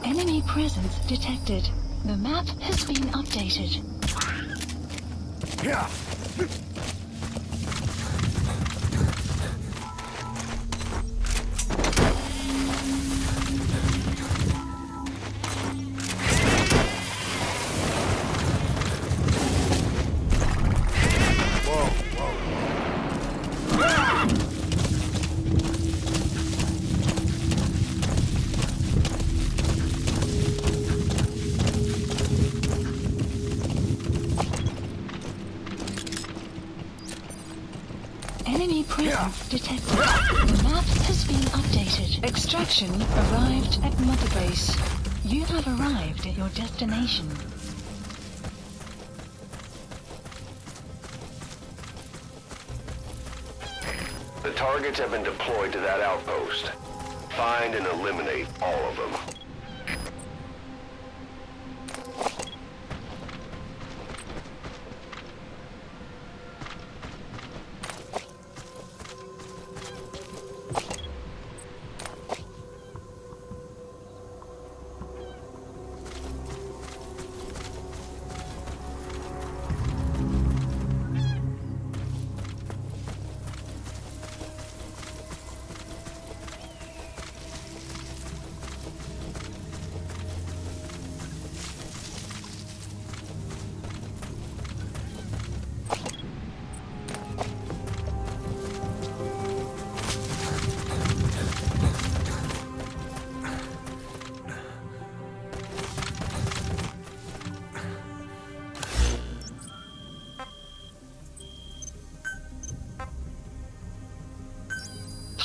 Enemy presence detected. The map has been updated. Enemy presence detected. The map has been updated. Extraction arrived at Mother Base. You have arrived at your destination. The targets have been deployed to that outpost. Find and eliminate all of them.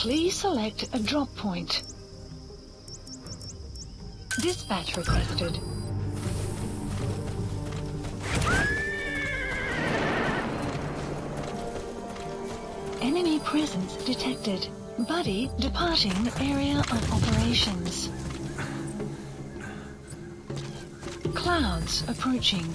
Please select a drop point. Dispatch requested. Enemy presence detected. Buddy departing area of operations. Clouds approaching.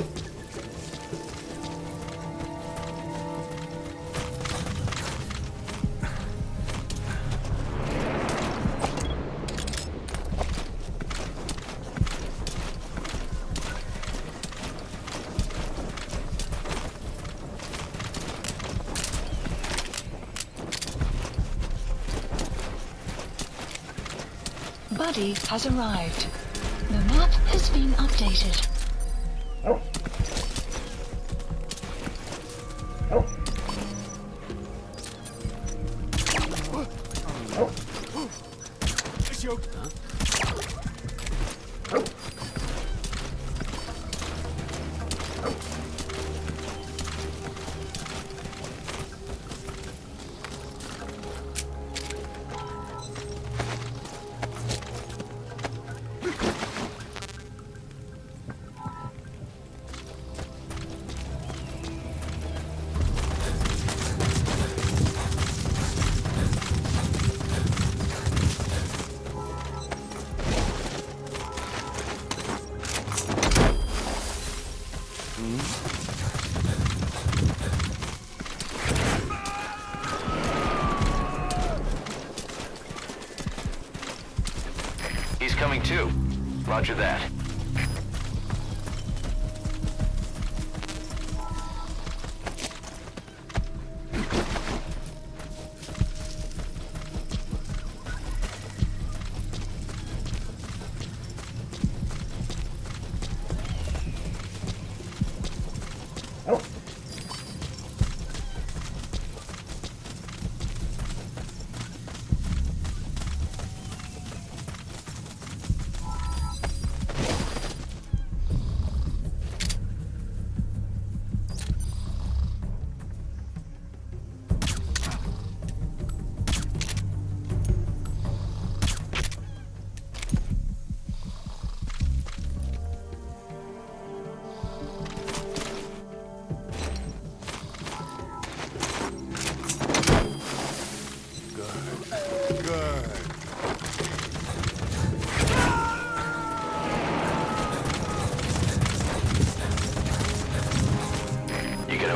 Buddy has arrived. The map has been updated. coming too. Roger that.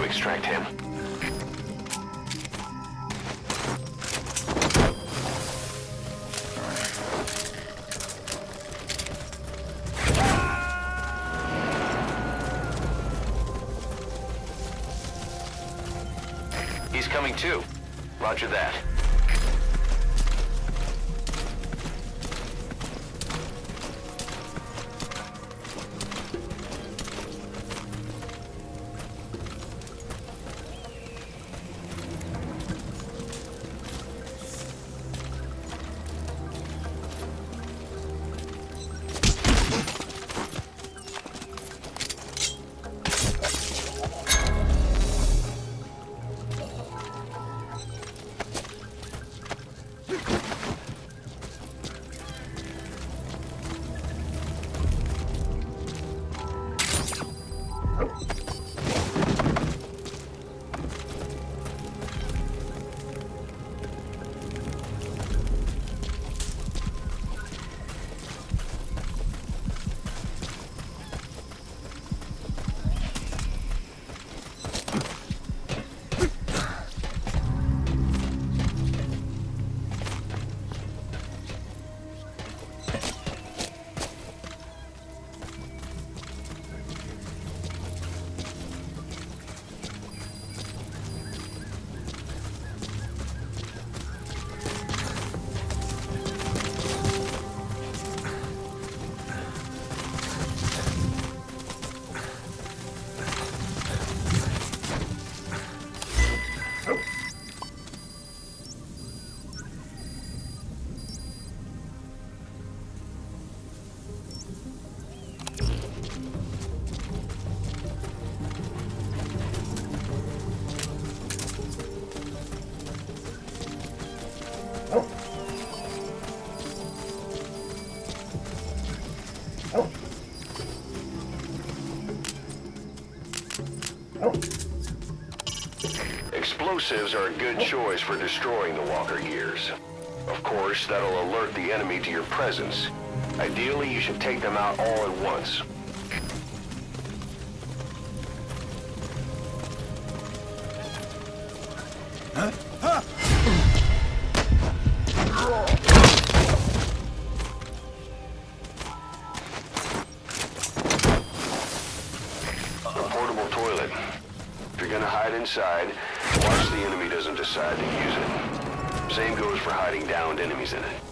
Extract him. He's coming too. Roger that. Explosives are a good choice for destroying the walker gears. Of course, that'll alert the enemy to your presence. Ideally, you should take them out all at once. Portable toilet. If you're gonna hide inside, watch the enemy doesn't decide to use it. Same goes for hiding downed enemies in it.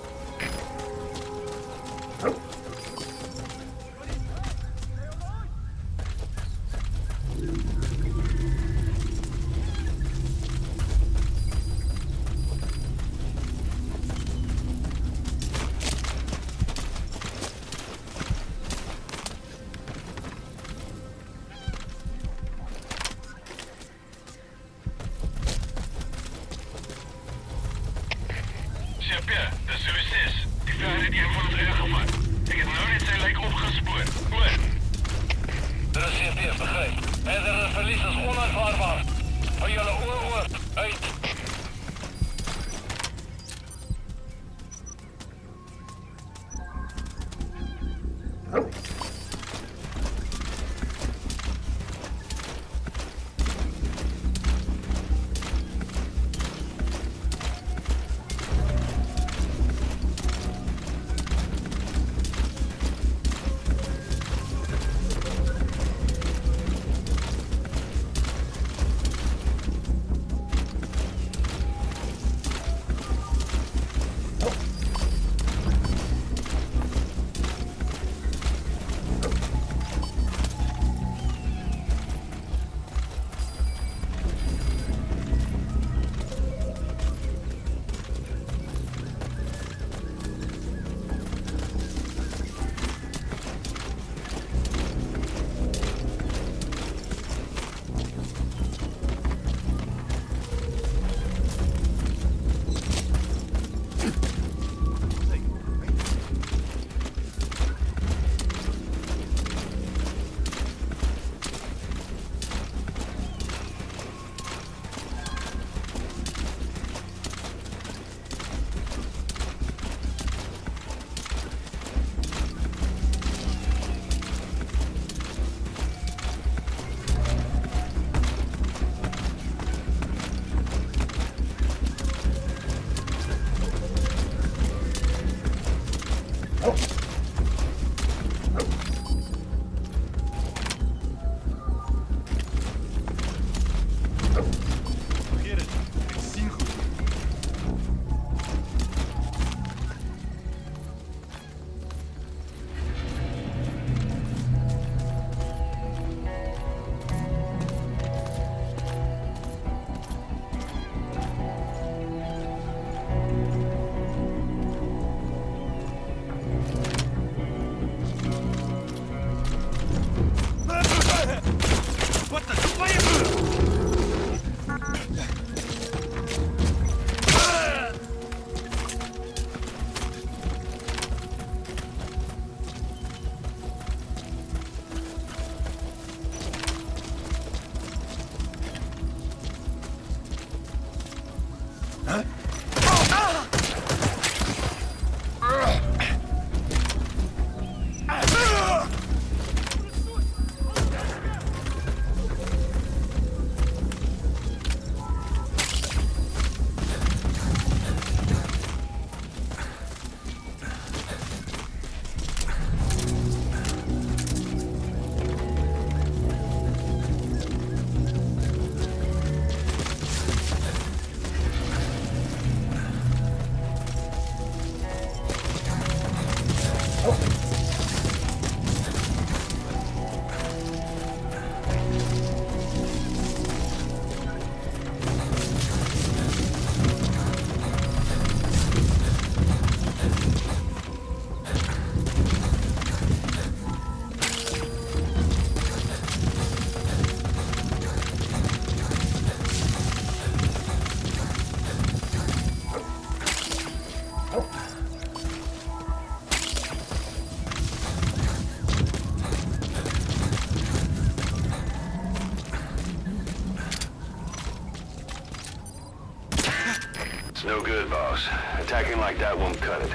It's no good, boss. Attacking like that won't cut it.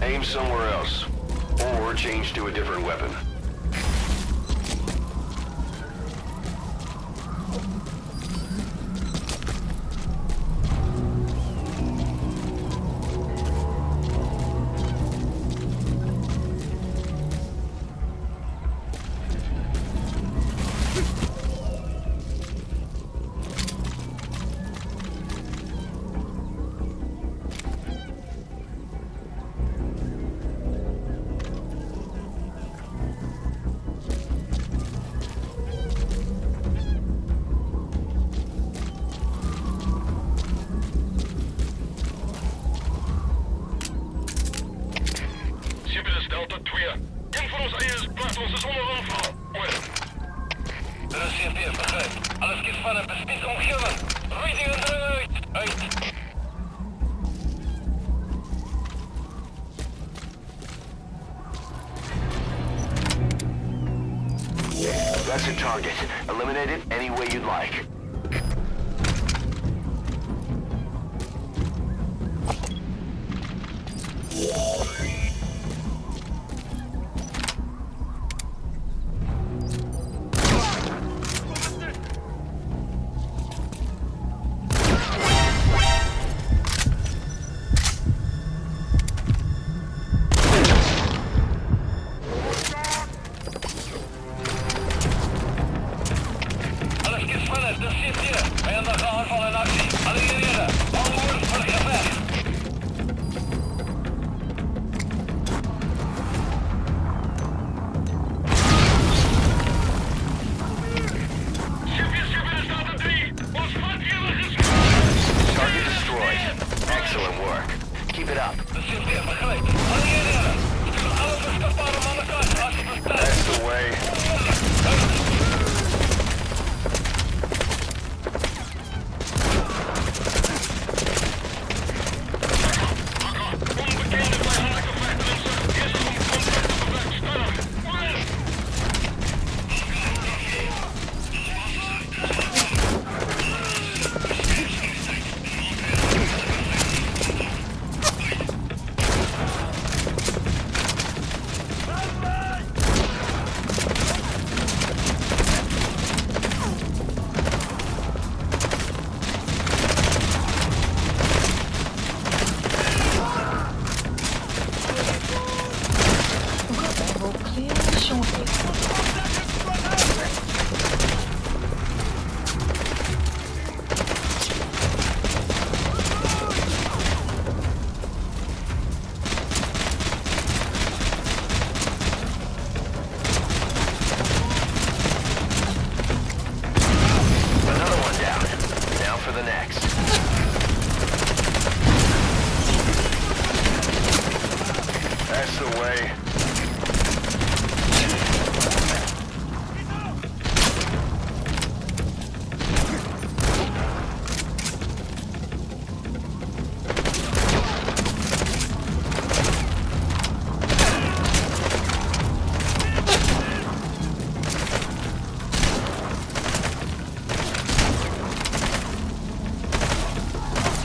Aim somewhere else, or change to a different weapon. Delta 2. Een van ons eiers plaats ons is onder aanval. Oor. De CFP, begrijp. Alles kies van een bespied omgeving. Reading eruit. Uit. That's a target. Eliminate it any way you'd like.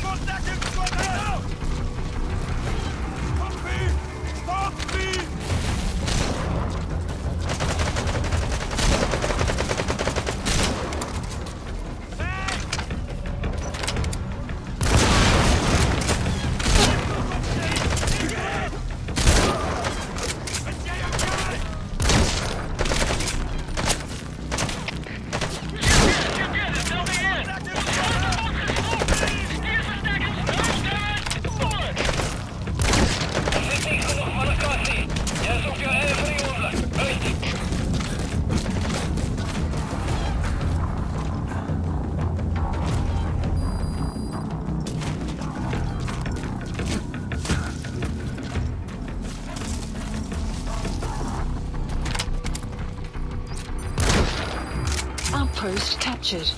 Contact Outpost captured.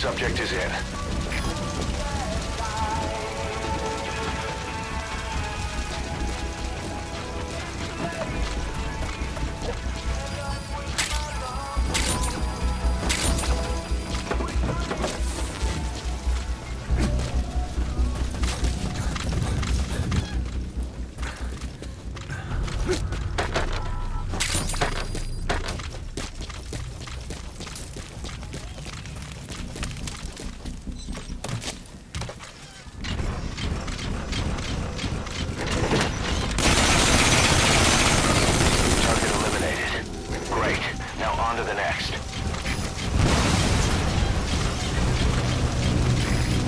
Subject is in.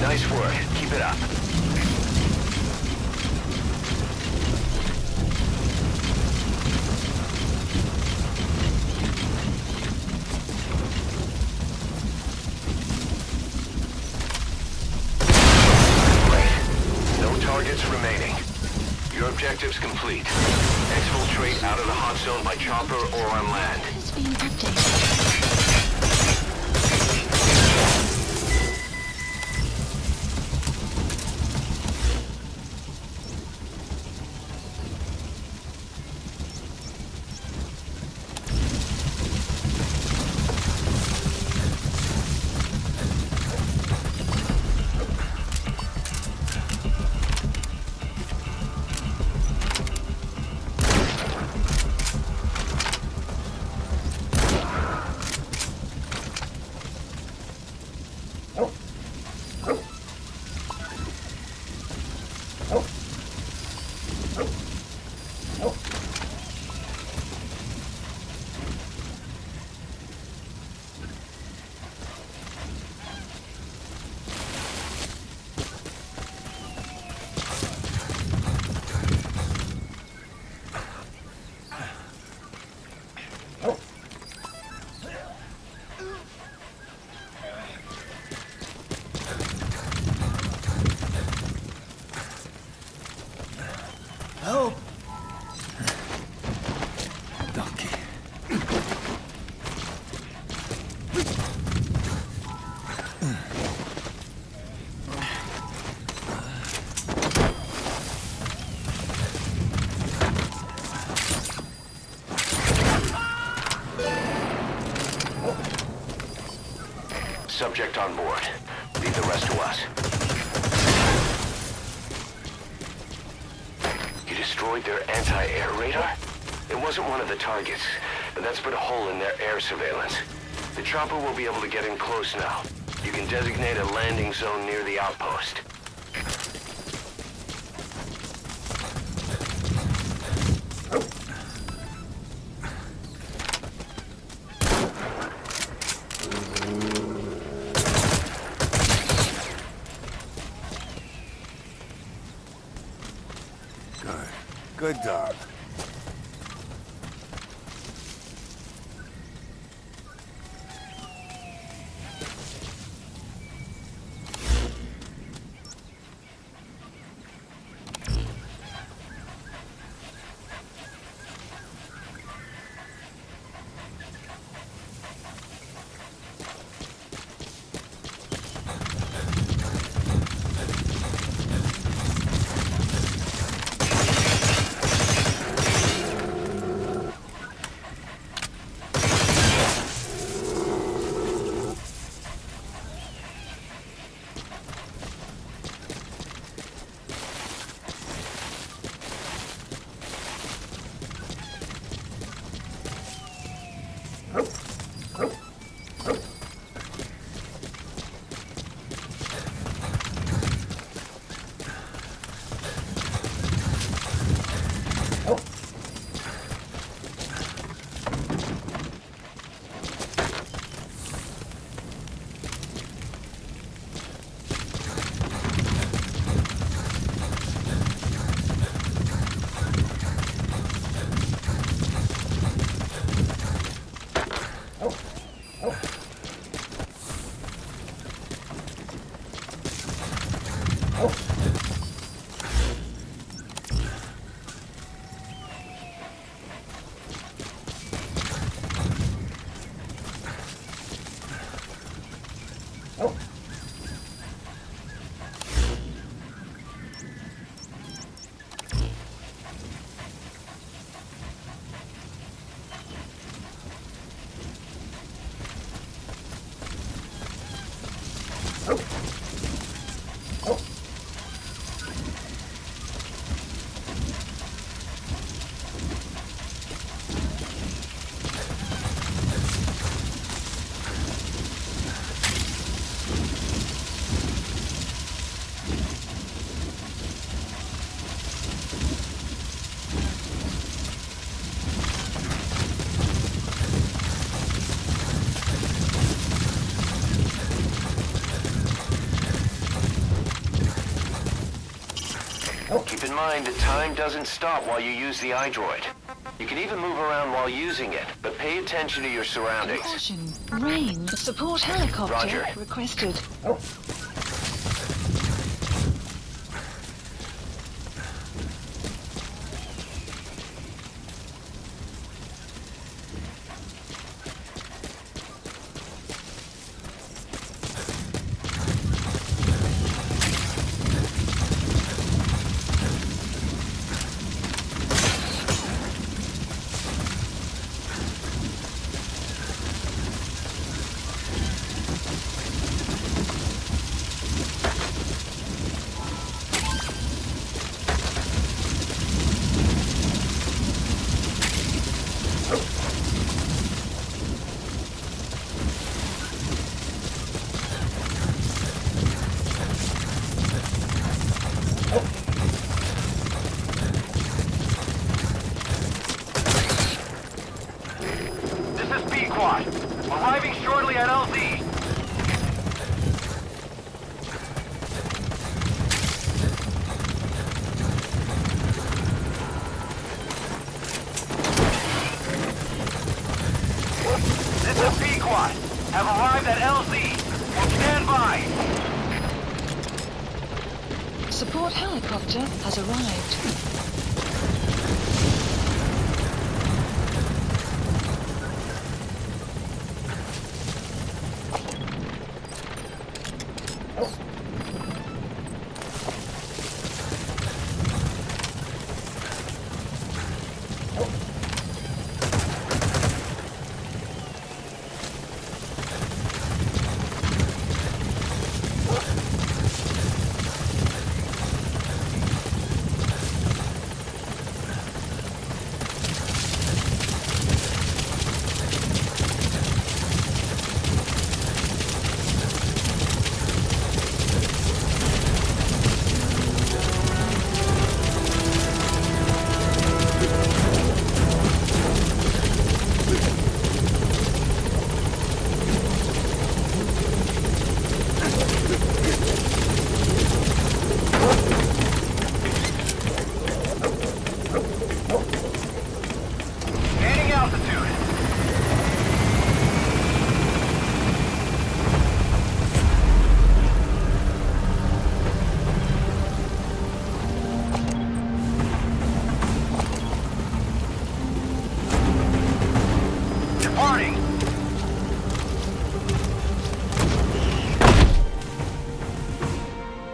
Nice work. Keep it up. Great. No targets remaining. Your objective's complete. Exfiltrate out of the hot zone by chopper or on land. Has been updated. Help! Subject on board. Leave the rest to us. You destroyed their anti-air radar? It wasn't one of the targets, but that's put a hole in their air surveillance. The chopper will be able to get in close now. You can designate a landing zone near the outpost. Good dog. Keep in mind that time doesn't stop while you use the iDroid. You can even move around while using it, but pay attention to your surroundings. Caution. Rain. Support helicopter Roger. requested. Arriving shortly at LZ. This is Pequot. Have arrived at LZ. Will stand by. Support helicopter has arrived.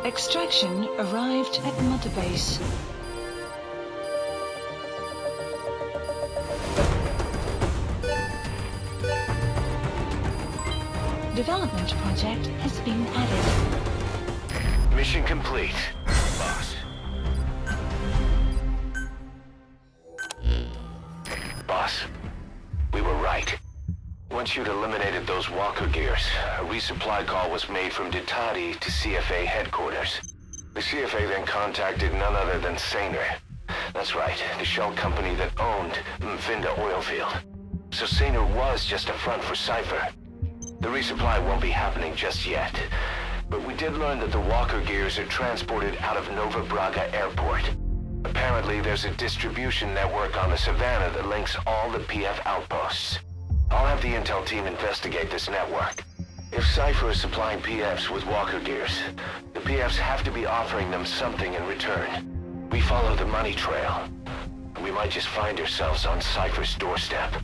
Extraction arrived at Mother Base. Development project has been added. Mission complete, boss. Boss, we were right. Once you'd eliminated those walker gears, a resupply call was made from Ditati to CFA headquarters. The CFA then contacted none other than Saner. That's right, the shell company that owned Mfinda Oilfield. So Saner was just a front for Cypher. The resupply won't be happening just yet. But we did learn that the walker gears are transported out of Nova Braga Airport. Apparently there's a distribution network on the Savannah that links all the PF outposts. I'll have the intel team investigate this network. If Cypher is supplying PFs with walker gears, the PFs have to be offering them something in return. We follow the money trail. We might just find ourselves on Cypher's doorstep.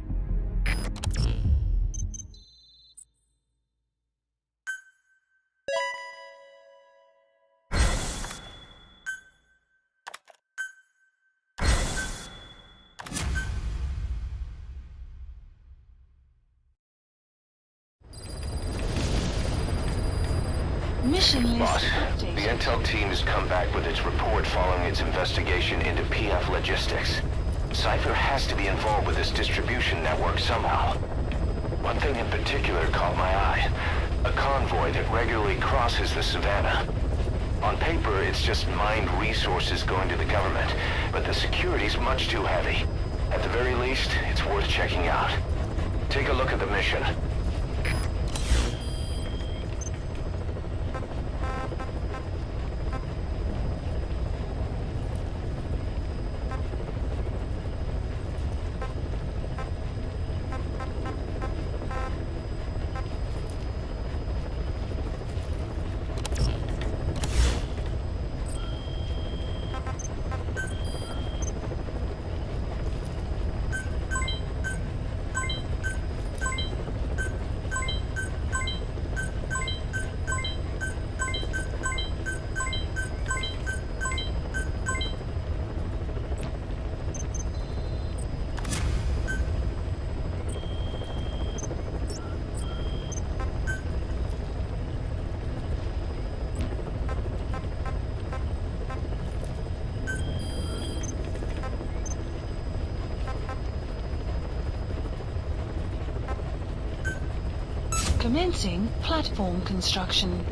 Mission list Boss, the updated. intel team has come back with its report following its investigation into PF logistics. Cypher has to be involved with this distribution network somehow. One thing in particular caught my eye. A convoy that regularly crosses the Savannah. On paper, it's just mined resources going to the government, but the security's much too heavy. At the very least, it's worth checking out. Take a look at the mission. Commencing platform construction.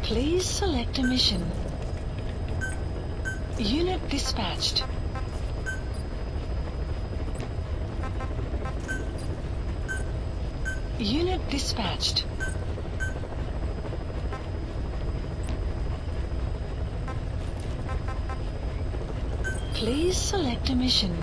Please select a mission. Unit dispatched. Unit dispatched. Please select a mission.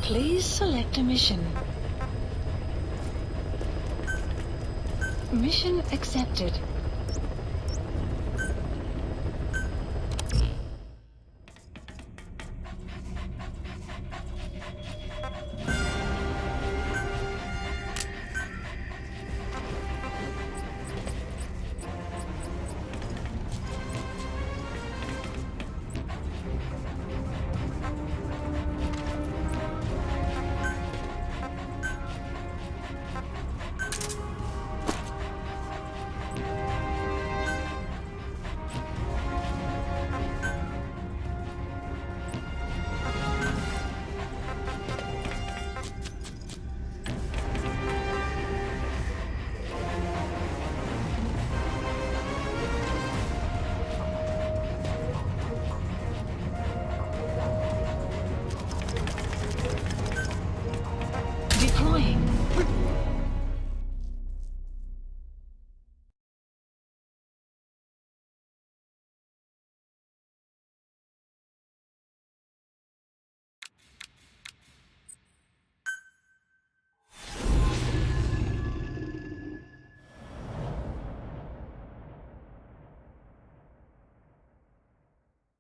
Please select a mission. Mission accepted.